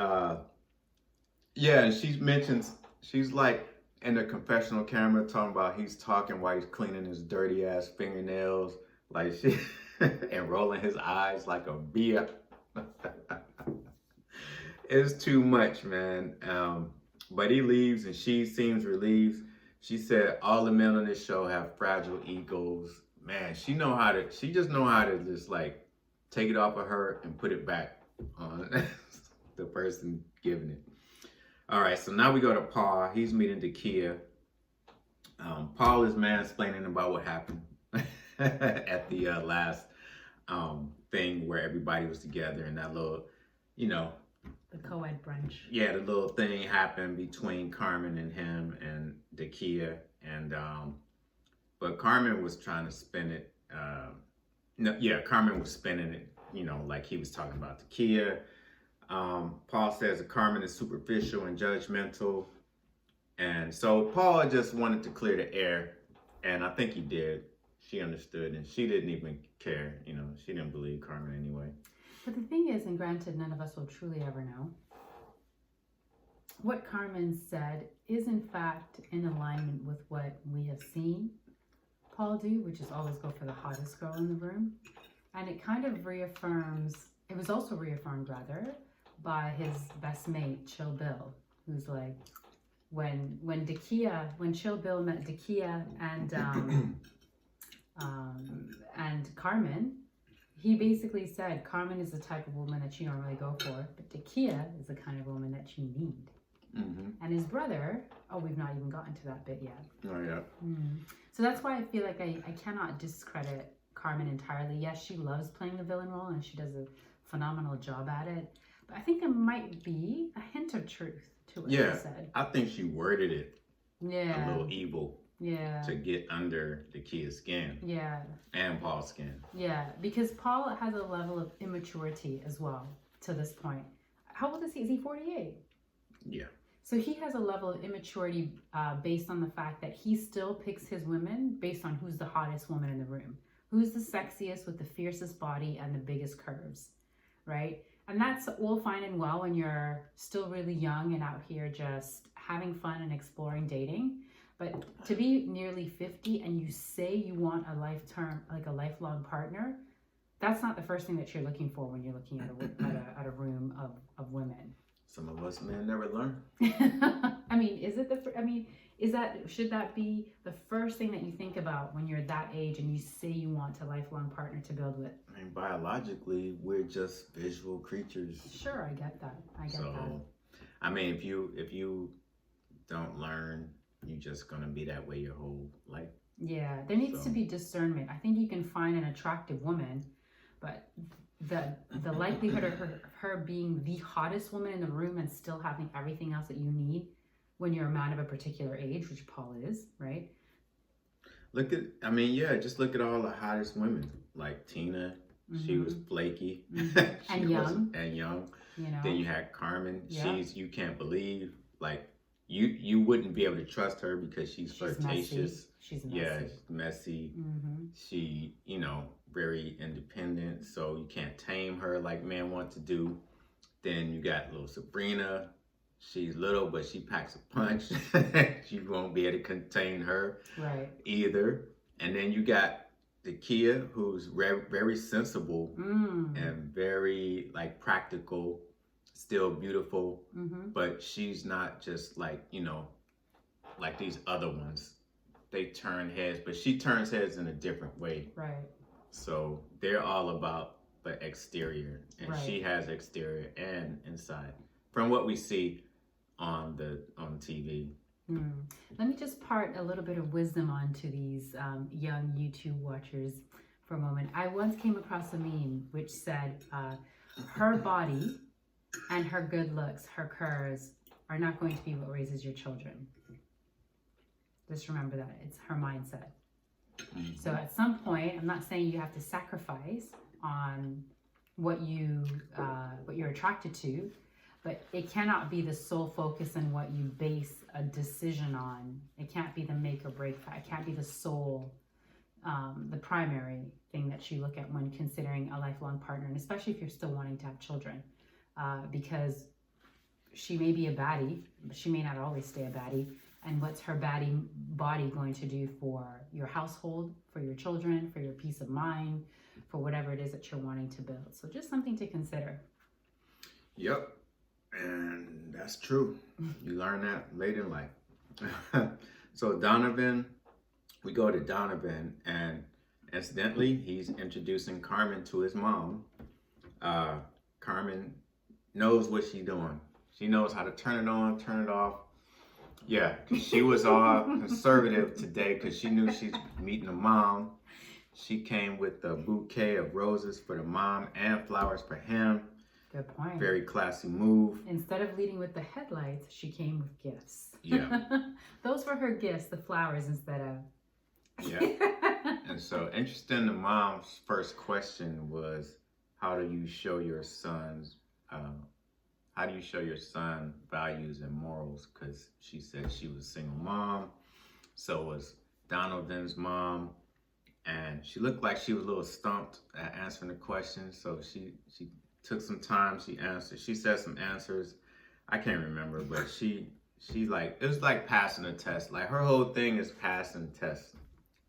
yeah, and she mentions, she's like in the confessional camera talking about he's talking while he's cleaning his dirty ass fingernails. Like she, and rolling his eyes like a beer. It's too much, man. But he leaves and she seems relieved. She said all the men on this show have fragile egos. Man, she just know how to just like take it off of her and put it back on the person giving it. All right, so now we go to Paul. He's meeting Dakia. Paul is mansplaining about what happened at the last thing where everybody was together and that little, you know, the co-ed brunch. Yeah, the little thing happened between Carmen and him and Dakia, and but Carmen was trying to spin it. Carmen was spinning it, you know, like he was talking about Dakia. Paul says that Carmen is superficial and judgmental, and so Paul just wanted to clear the air, and I think he did. She understood, and she didn't even care. You know, she didn't believe Carmen anyway. But the thing is, and granted, none of us will truly ever know, what Carmen said is in fact in alignment with what we have seen Paul do, which is always go for the hottest girl in the room. And it kind of it was also reaffirmed rather, by his best mate, Chill Bill, who's like, when Chill Bill met Dakia and Carmen, he basically said, Carmen is the type of woman that you normally go for, but Dakia is the kind of woman that you need. Mm-hmm. And his brother, we've not even gotten to that bit yet. Oh, yeah. So that's why I feel like I cannot discredit Carmen entirely. Yes, she loves playing the villain role and she does a phenomenal job at it. But I think there might be a hint of truth to what she said. I think she worded it a little evil. Yeah. To get under Dakia's skin. Yeah. And Paul's skin. Yeah, because Paul has a level of immaturity as well to this point. How old is he? Is he 48? Yeah. So he has a level of immaturity based on the fact that he still picks his women based on who's the hottest woman in the room. Who's the sexiest with the fiercest body and the biggest curves, right? And that's all fine and well when you're still really young and out here just having fun and exploring dating. But to be nearly 50 and you say you want a lifelong partner, that's not the first thing that you're looking for when you're looking at a room of women. Some of us men never learn. I mean, should that be the first thing that you think about when you're that age and you say you want a lifelong partner to build with? I mean, biologically, we're just visual creatures. Sure, I get that. I mean, if you don't learn, you're just gonna be that way your whole life. Yeah, there needs to be discernment. I think you can find an attractive woman, but the likelihood of her being the hottest woman in the room and still having everything else that you need when you're a man of a particular age, which Paul is, right? Just look at all the hottest women, like Tina. Mm-hmm. She was flaky. Mm-hmm. and young. You know. Then you had Carmen. Yeah. You can't believe, like, you wouldn't be able to trust her because she's flirtatious. Messy. She's messy. Yeah, messy. Mm-hmm. She, very independent, so you can't tame her like men want to do. Then you got little Sabrina. She's little, but she packs a punch. You won't be able to contain her either. And then you got Dakia, who's very sensible and very practical, still beautiful, but she's not just like these other ones. They turn heads, but she turns heads in a different way. Right. So they're all about the exterior, and she has exterior and inside. From what we see on TV. Let me just part a little bit of wisdom onto these young YouTube watchers for a moment. I once came across a meme which said, her body and her good looks, her curves, are not going to be what raises your children. Just remember that. It's her mindset. So at some point, I'm not saying you have to sacrifice on what you're attracted to, but it cannot be the sole focus and what you base a decision on. It can't be the make or break fact. It can't be the sole, the primary thing that you look at when considering a lifelong partner, and especially if you're still wanting to have children, because she may be a baddie, but she may not always stay a baddie. And what's her baddie body going to do for your household, for your children, for your peace of mind, for whatever it is that you're wanting to build? So just something to consider. Yep. And that's true. You learn that late in life. So Donovan, we go to Donovan, and incidentally, he's introducing Carmen to his mom. Carmen knows what she's doing. She knows how to turn it on, turn it off. Yeah, she was all conservative today because she knew she's meeting a mom. She came with a bouquet of roses for the mom and flowers for him. Good point. Very classy move. Instead of leading with the headlights, she came with gifts. Yeah. Those were her gifts, the flowers instead of... Yeah. And so, interesting, the mom's first question was, how do you show your son values and morals? Because she said she was a single mom. So was Donovan's mom. And she looked like she was a little stumped at answering the question. So she took some time, she answered. She said some answers. I can't remember, but she it was like passing a test. Like her whole thing is passing tests.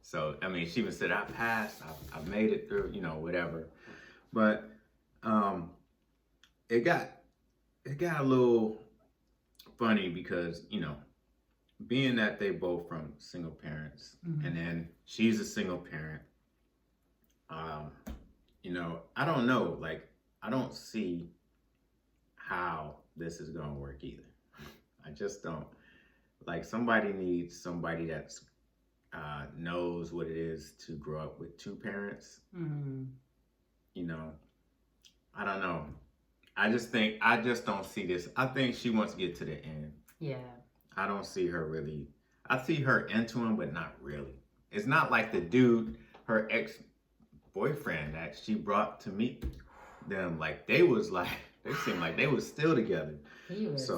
So, I mean, she even said, I passed, I made it through, whatever. But it got a little funny because, being that they both from single parents, and then she's a single parent, I don't know, I don't see how this is going to work either. I just don't. Somebody needs somebody that's knows what it is to grow up with two parents. I don't know. I just don't see this. I think she wants to get to the end. Yeah. I don't see her really. I see her into him, but not really. It's not like the dude, her ex-boyfriend that she brought to meet them. They seemed like they was still together. He was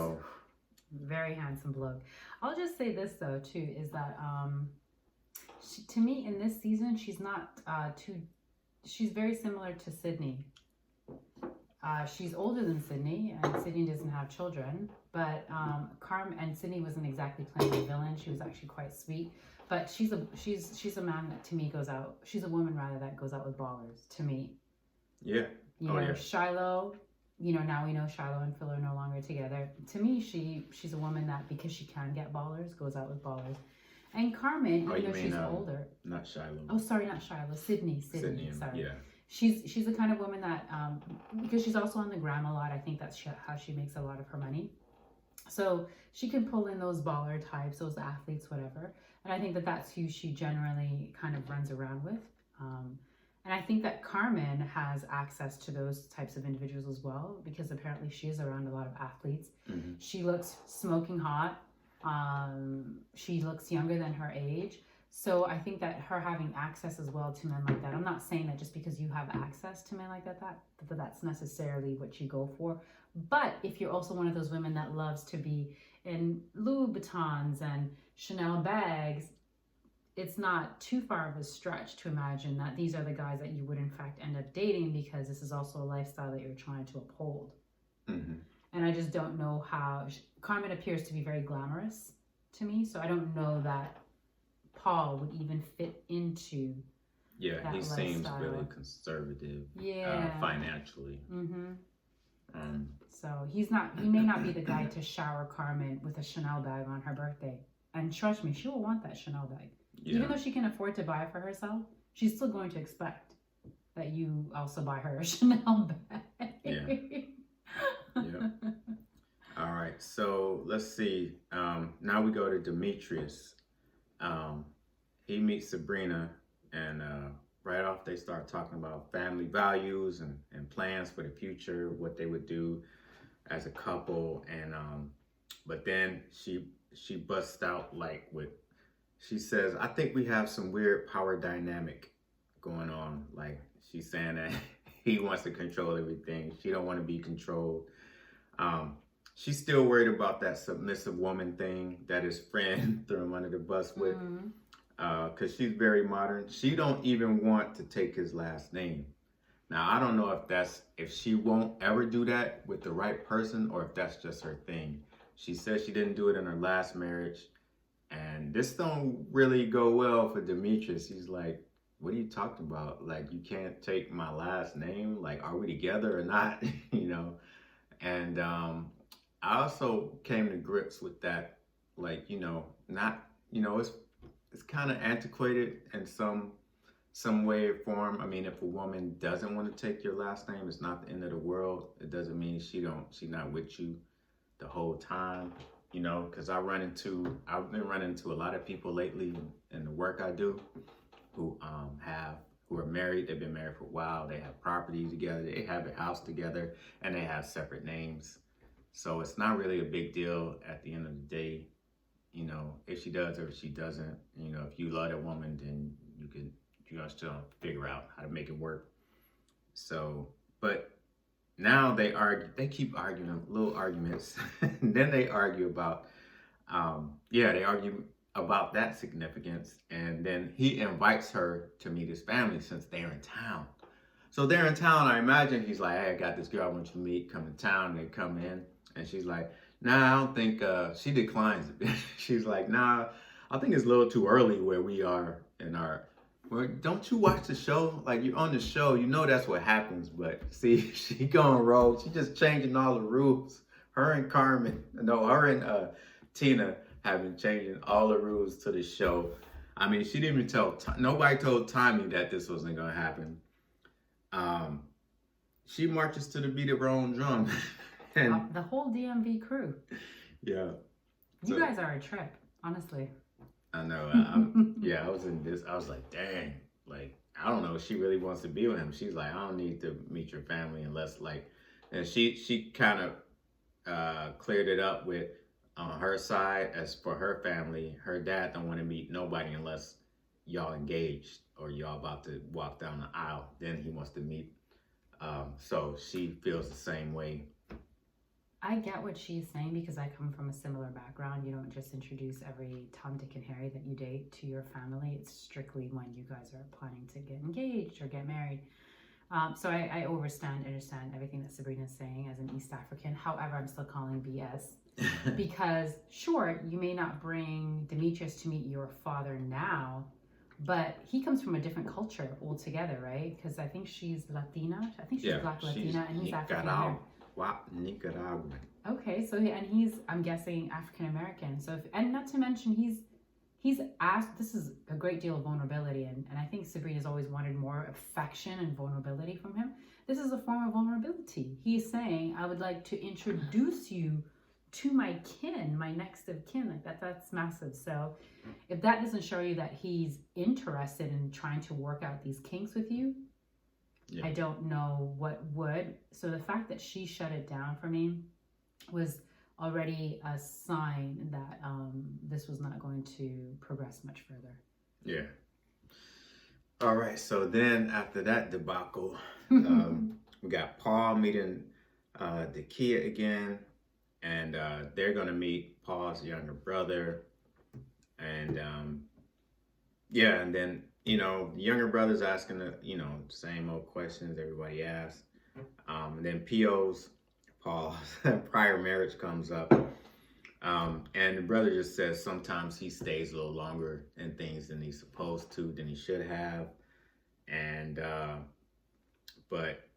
very handsome bloke. I'll just say this though too, is that to me in this season, she's not she's very similar to Sydney. She's older than Sydney, and Sydney doesn't have children. But Carmen and Sydney wasn't exactly playing a villain. She was actually quite sweet. But she's a man that to me goes out. She's a woman rather that goes out with ballers to me. Yeah. You know, Shiloh. You know, now we know Shiloh and Phil are no longer together. To me, she's a woman that because she can get ballers, goes out with ballers. And Carmen, even though she's older. Not Shiloh. Oh, sorry, not Shiloh. Sydney. Sorry. Yeah. She's the kind of woman that because she's also on the gram a lot. I think that's how she makes a lot of her money. So she can pull in those baller types, those athletes, whatever. And I think that that's who she generally kind of runs around with. And I think that Carmen has access to those types of individuals as well, because apparently she is around a lot of athletes. Mm-hmm. She looks smoking hot. She looks younger than her age. So I think that her having access as well to men like that, I'm not saying that just because you have access to men like that's necessarily what you go for. But if you're also one of those women that loves to be in Louis Vuittons and Chanel bags, it's not too far of a stretch to imagine that these are the guys that you would in fact end up dating, because this is also a lifestyle that you're trying to uphold. Mm-hmm. And I just don't know how Carmen appears to be very glamorous to me, so I don't know that Paul would even fit into that he lifestyle. Seems really conservative financially. Mm-hmm. So he may not be the guy to shower Carmen with a Chanel bag on her birthday. And trust me, she will want that Chanel bag. Yeah. Even though she can afford to buy it for herself, she's still going to expect that you also buy her a Chanel bag. Yeah. All right. So let's see. Now we go to Demetrius. He meets Sabrina, and right off they start talking about family values and plans for the future, what they would do as a couple. And but then she busts out she says, I think we have some weird power dynamic going on. Like, she's saying that he wants to control everything. She don't want to be controlled. She's still worried about that submissive woman thing that his friend threw him under the bus with. Because she's very modern. She don't even want to take his last name. Now, I don't know if she won't ever do that with the right person, or if that's just her thing. She says she didn't do it in her last marriage. And this don't really go well for Demetrius. He's like, what are you talking about? Like, you can't take my last name? Like, are we together or not? You know? And I also came to grips with that, like, it's kind of antiquated in some way or form. I mean, if a woman doesn't want to take your last name, it's not the end of the world. It doesn't mean she's not with you the whole time. You know, because I've been running into a lot of people lately in the work I do who are married. They've been married for a while. They have property together. They have a house together, and they have separate names. So it's not really a big deal at the end of the day. You know, if she does or if she doesn't. You know, if you love that woman, then you guys still figure out how to make it work. So, but now they keep arguing little arguments. And then they argue about, they argue about that significance. And then he invites her to meet his family since they're in town. So they're in town. I imagine he's like, hey, I got this girl I want you to meet, come to town. They come in and she's like, nah, I don't think, she declines it. She's like, nah, I think it's a little too early where we are in our, well, don't you watch the show? Like, you're on the show, you know that's what happens. But see, she going rogue. She just changing all the rules. Her and Tina have been changing all the rules to the show. I mean, she didn't even nobody told Tommy that this wasn't going to happen. She marches to the beat of her own drum. And the whole DMV crew. Yeah. You guys are a trip, honestly. I know. I was in this. I was like, dang. Like, I don't know if she really wants to be with him. She's like, I don't need to meet your family unless, like, and she kind of cleared it up with on her side. As for her family, her dad don't want to meet nobody unless y'all engaged or y'all about to walk down the aisle. Then he wants to meet. So she feels the same way. I get what she's saying because I come from a similar background. You don't just introduce every Tom, Dick, and Harry that you date to your family. It's strictly when you guys are planning to get engaged or get married. So I understand everything that Sabrina's saying as an East African. However, I'm still calling BS because sure, you may not bring Demetrius to meet your father now, but he comes from a different culture altogether, right? Because I think she's Latina. I think she's Black Latina, and he's African American. Nicaraguan. Okay, so and he's, I'm guessing, African American. So and not to mention he's asked, this is a great deal of vulnerability, and I think Sabrina's always wanted more affection and vulnerability from him. This is a form of vulnerability. He's saying, I would like to introduce you to my kin, my next of kin. Like that's massive. So if that doesn't show you that he's interested in trying to work out these kinks with you, I don't know what would. So the fact that she shut it down for me was already a sign that this was not going to progress much further. Yeah. All right. So then after that debacle, we got Paul meeting Dakia again, and they're going to meet Paul's younger brother. And and then, the younger brother's asking the, same old questions everybody asks. And then Paul's prior marriage comes up. And the brother just says sometimes he stays a little longer in things than he's supposed to, than he should have. And, but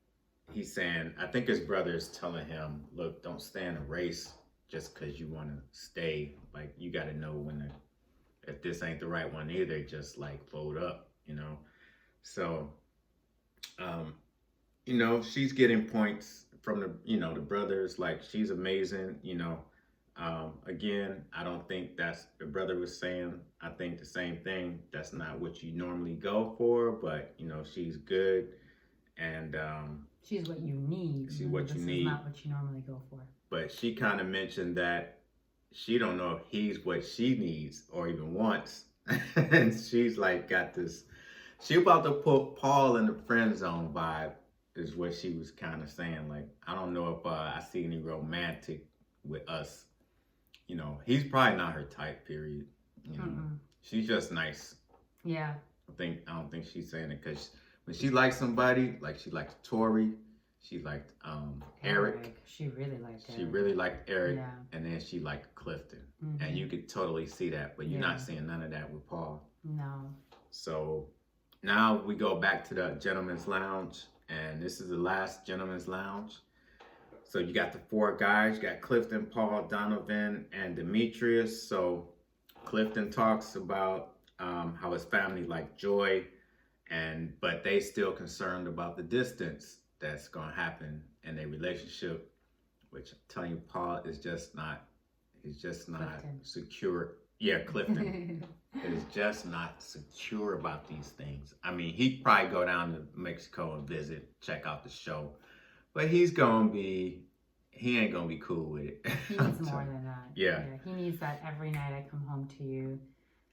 he's saying, I think his brother is telling him, look, don't stay in a race just because you want to stay. Like, you got to know if this ain't the right one either, just like fold up, So, she's getting points from the brothers, like she's amazing, Again, I don't think that's the brother was saying. I think the same thing. That's not what you normally go for, but she's good, and she's what you need. She's what you need. This is not what you normally go for. But she kind of mentioned that she don't know if he's what she needs or even wants, and she's like got this. She about to put Paul in the friend zone vibe, is what she was kind of saying. Like, I don't know if I see any romantic with us. He's probably not her type, period. She's just nice. Yeah. I don't think she's saying it because when she likes somebody, like she liked Tori, she liked Eric. She really liked Eric. She really liked Eric, and then she liked Clifton. And you could totally see that, but you're not seeing none of that with Paul. No. So now we go back to the gentleman's lounge, and this is the last gentleman's lounge. So you got the four guys. You got Clifton, Paul, Donovan, and Demetrius. So Clifton talks about how his family like joy, but they still concerned about the distance that's going to happen in their relationship, which I'm telling you, Paul is just not, he's just not secure. Yeah, Clifton is just not secure about these things. I mean, he'd probably go down to Mexico and visit, check out the show, but he ain't going to be cool with it. He needs more than that. Yeah. He needs that every night I come home to you.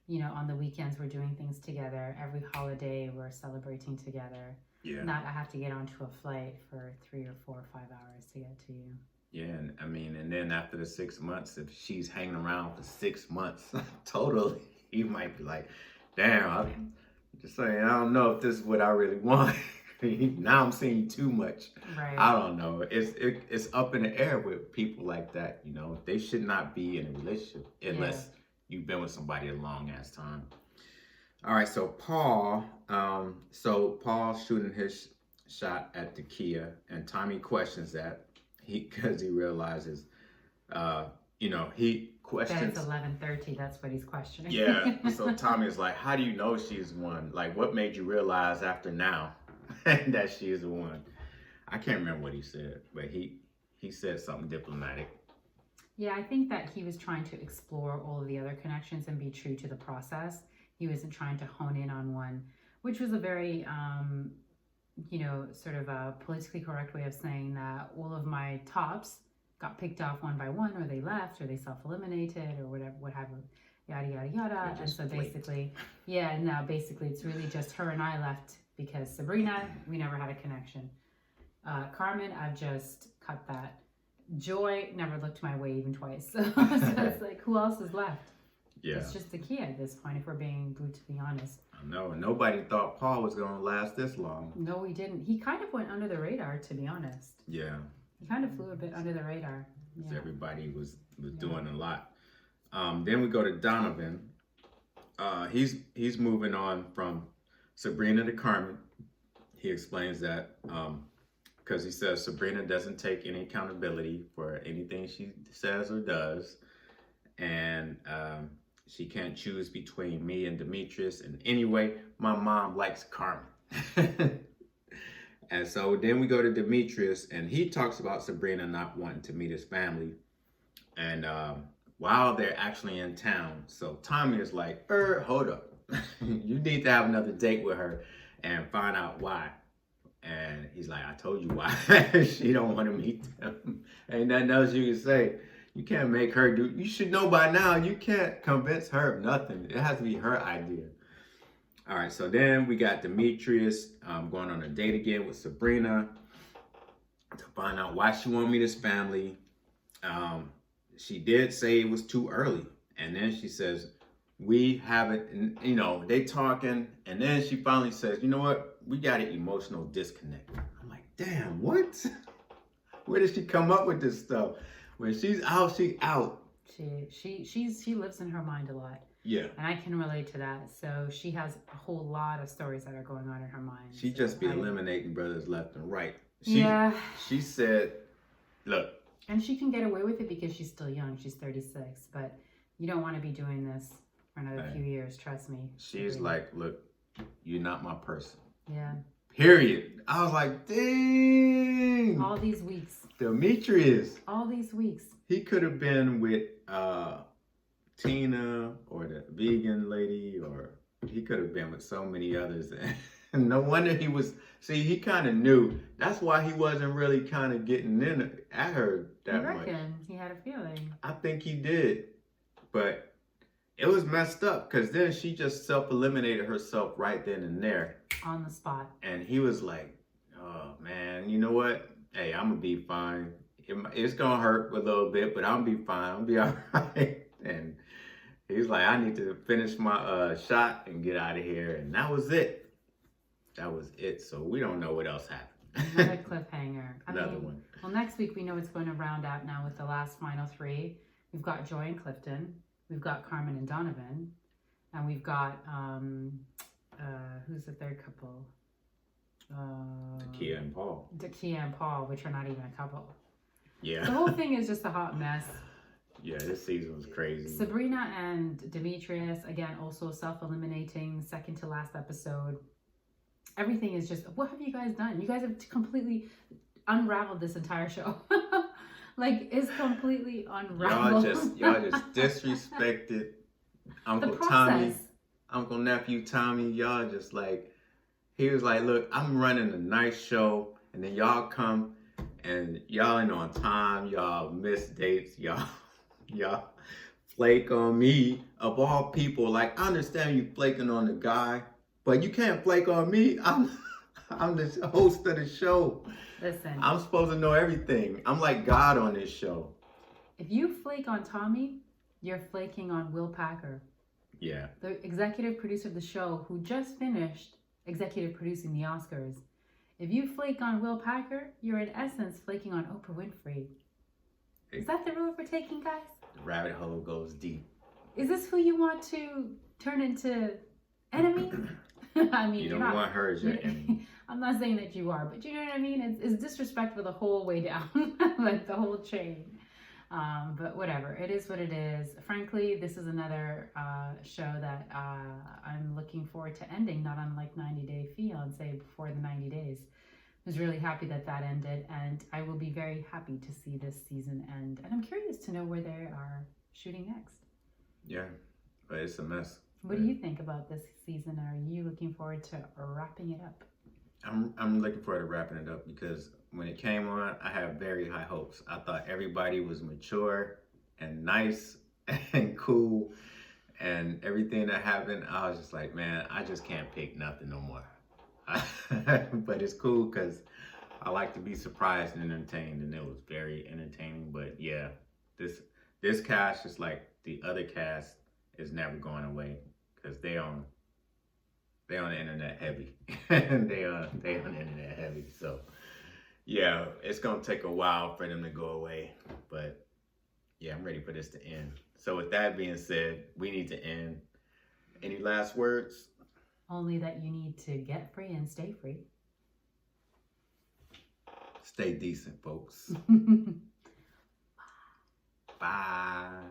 On the weekends we're doing things together. Every holiday we're celebrating together. Yeah. Not I have to get onto a flight for 3 or 4 or 5 hours to get to you. Yeah, and then after the 6 months, if she's hanging around for 6 months, totally, he might be like, damn, I'm just saying, I don't know if this is what I really want. Now I'm seeing too much. Right. I don't know. It's up in the air with people like that, They should not be in a relationship unless you've been with somebody a long ass time. All right, so Paul's shooting his shot at Dakia, and Tommy questions that because he realizes, he questions. That it's 11:30. That's what he's questioning. Yeah. So Tommy is like, "How do you know she's the one? Like, what made you realize after now that she is the one?" I can't remember what he said, but he said something diplomatic. Yeah, I think that he was trying to explore all of the other connections and be true to the process. He wasn't trying to hone in on one, which was a very, sort of a politically correct way of saying that all of my tops got picked off one by one, or they left, or they self-eliminated, or whatever, yada, yada, yada. And so basically, basically it's really just her and I left because Sabrina, we never had a connection. Carmen, I've just cut that. Joy never looked my way even twice. So it's like, who else is left? Yeah. It's just Dakia at this point, if we're being brutally honest. I know. Nobody thought Paul was going to last this long. No, he didn't. He kind of went under the radar, to be honest. Yeah. He kind of flew a bit under the radar. Yeah. Everybody was doing a lot. Then we go to Donovan. He's moving on from Sabrina to Carmen. He explains that because he says Sabrina doesn't take any accountability for anything she says or does. And she can't choose between me and Demetrius. And anyway, my mom likes Carmen. And so then we go to Demetrius, and he talks about Sabrina not wanting to meet his family. And while they're actually in town, so Tommy is like, hold up. You need to have another date with her and find out why. And he's like, I told you why. She don't want to meet them. Ain't nothing else you can say. You can't make her do, you should know by now, you can't convince her of nothing. It has to be her idea. All right, so then we got Demetrius going on a date again with Sabrina to find out why she won't meet his family. She did say it was too early. And then she says, we haven't, you know, they talking. And then she finally says, you know what? We got an emotional disconnect. I'm like, damn, what? Where did she come up with this stuff? When she's out, she out. She lives in her mind a lot. Yeah. And I can relate to that. So she has a whole lot of stories that are going on in her mind. She so just be eliminating brothers left and right. She said, look. And she can get away with it because she's still young. She's 36. But you don't want to be doing this for another few years. Trust me. She's like, look, you're not my person. Yeah. Period. I was like, dang. All these weeks. Demetrius. All these weeks. He could have been with Tina or the vegan lady, or he could have been with so many others. And no wonder he was, he kind of knew. That's why he wasn't really kind of getting in at her that much. He had a feeling. I think he did. But it was messed up because then she just self-eliminated herself right then and there. On the spot. And he was like, oh man, you know what? Hey, I'm going to be fine. It's going to hurt a little bit, but I'm going to be fine. I'm going to be all right. And he's like, I need to finish my shot and get out of here. And that was it. That was it. So we don't know what else happened. Another cliffhanger. Another one. Well, next week we know it's going to round out now with the last final three. We've got Joy and Clifton. We've got Carmen and Donovan. And we've got, who's the third couple? Dakia and Paul. Dakia and Paul, which are not even a couple. Yeah. The whole thing is just a hot mess. Yeah, this season was crazy. Sabrina and Demetrius, again, also self-eliminating, second to last episode. Everything is just, what have you guys done? You guys have completely unraveled this entire show. Like, it's completely unraveled. Y'all just disrespected Uncle Tommy, Uncle Nephew Tommy. Y'all just like, he was like, look, I'm running a nice show. And then y'all come and y'all ain't on time. Y'all miss dates. Y'all flake on me of all people. Like, I understand you flaking on the guy, but you can't flake on me. I'm the host of the show. Listen. I'm supposed to know everything. I'm like God on this show. If you flake on Tommy, you're flaking on Will Packer. Yeah. The executive producer of the show who just finished executive producing the Oscars. If you flake on Will Packer, you're in essence flaking on Oprah Winfrey. Is that the road we're taking, guys? The rabbit hole goes deep. Is this who you want to turn into enemy? I mean, you don't want her as your enemy. I'm not saying that you are, but you know what I mean? It's disrespectful the whole way down, like the whole chain. But whatever, it is what it is. Frankly, this is another show that I'm looking forward to ending, not unlike 90 Day Fiancé before the 90 days. I was really happy that ended, and I will be very happy to see this season end. And I'm curious to know where they are shooting next. Yeah, but it's a mess. What do you think about this season? Are you looking forward to wrapping it up? I'm looking forward to wrapping it up because when it came on, I had very high hopes. I thought everybody was mature and nice and cool, and everything that happened, I was just like, man, I just can't pick nothing no more. But it's cool because I like to be surprised and entertained, and it was very entertaining. But yeah, this cast, just like the other cast, is never going away because they on the internet heavy. they on the internet heavy. So yeah, it's gonna take a while for them to go away. But yeah, I'm ready for this to end. So with that being said, we need to end. Any last words? Only that you need to get free and stay free. Stay decent, folks. Bye.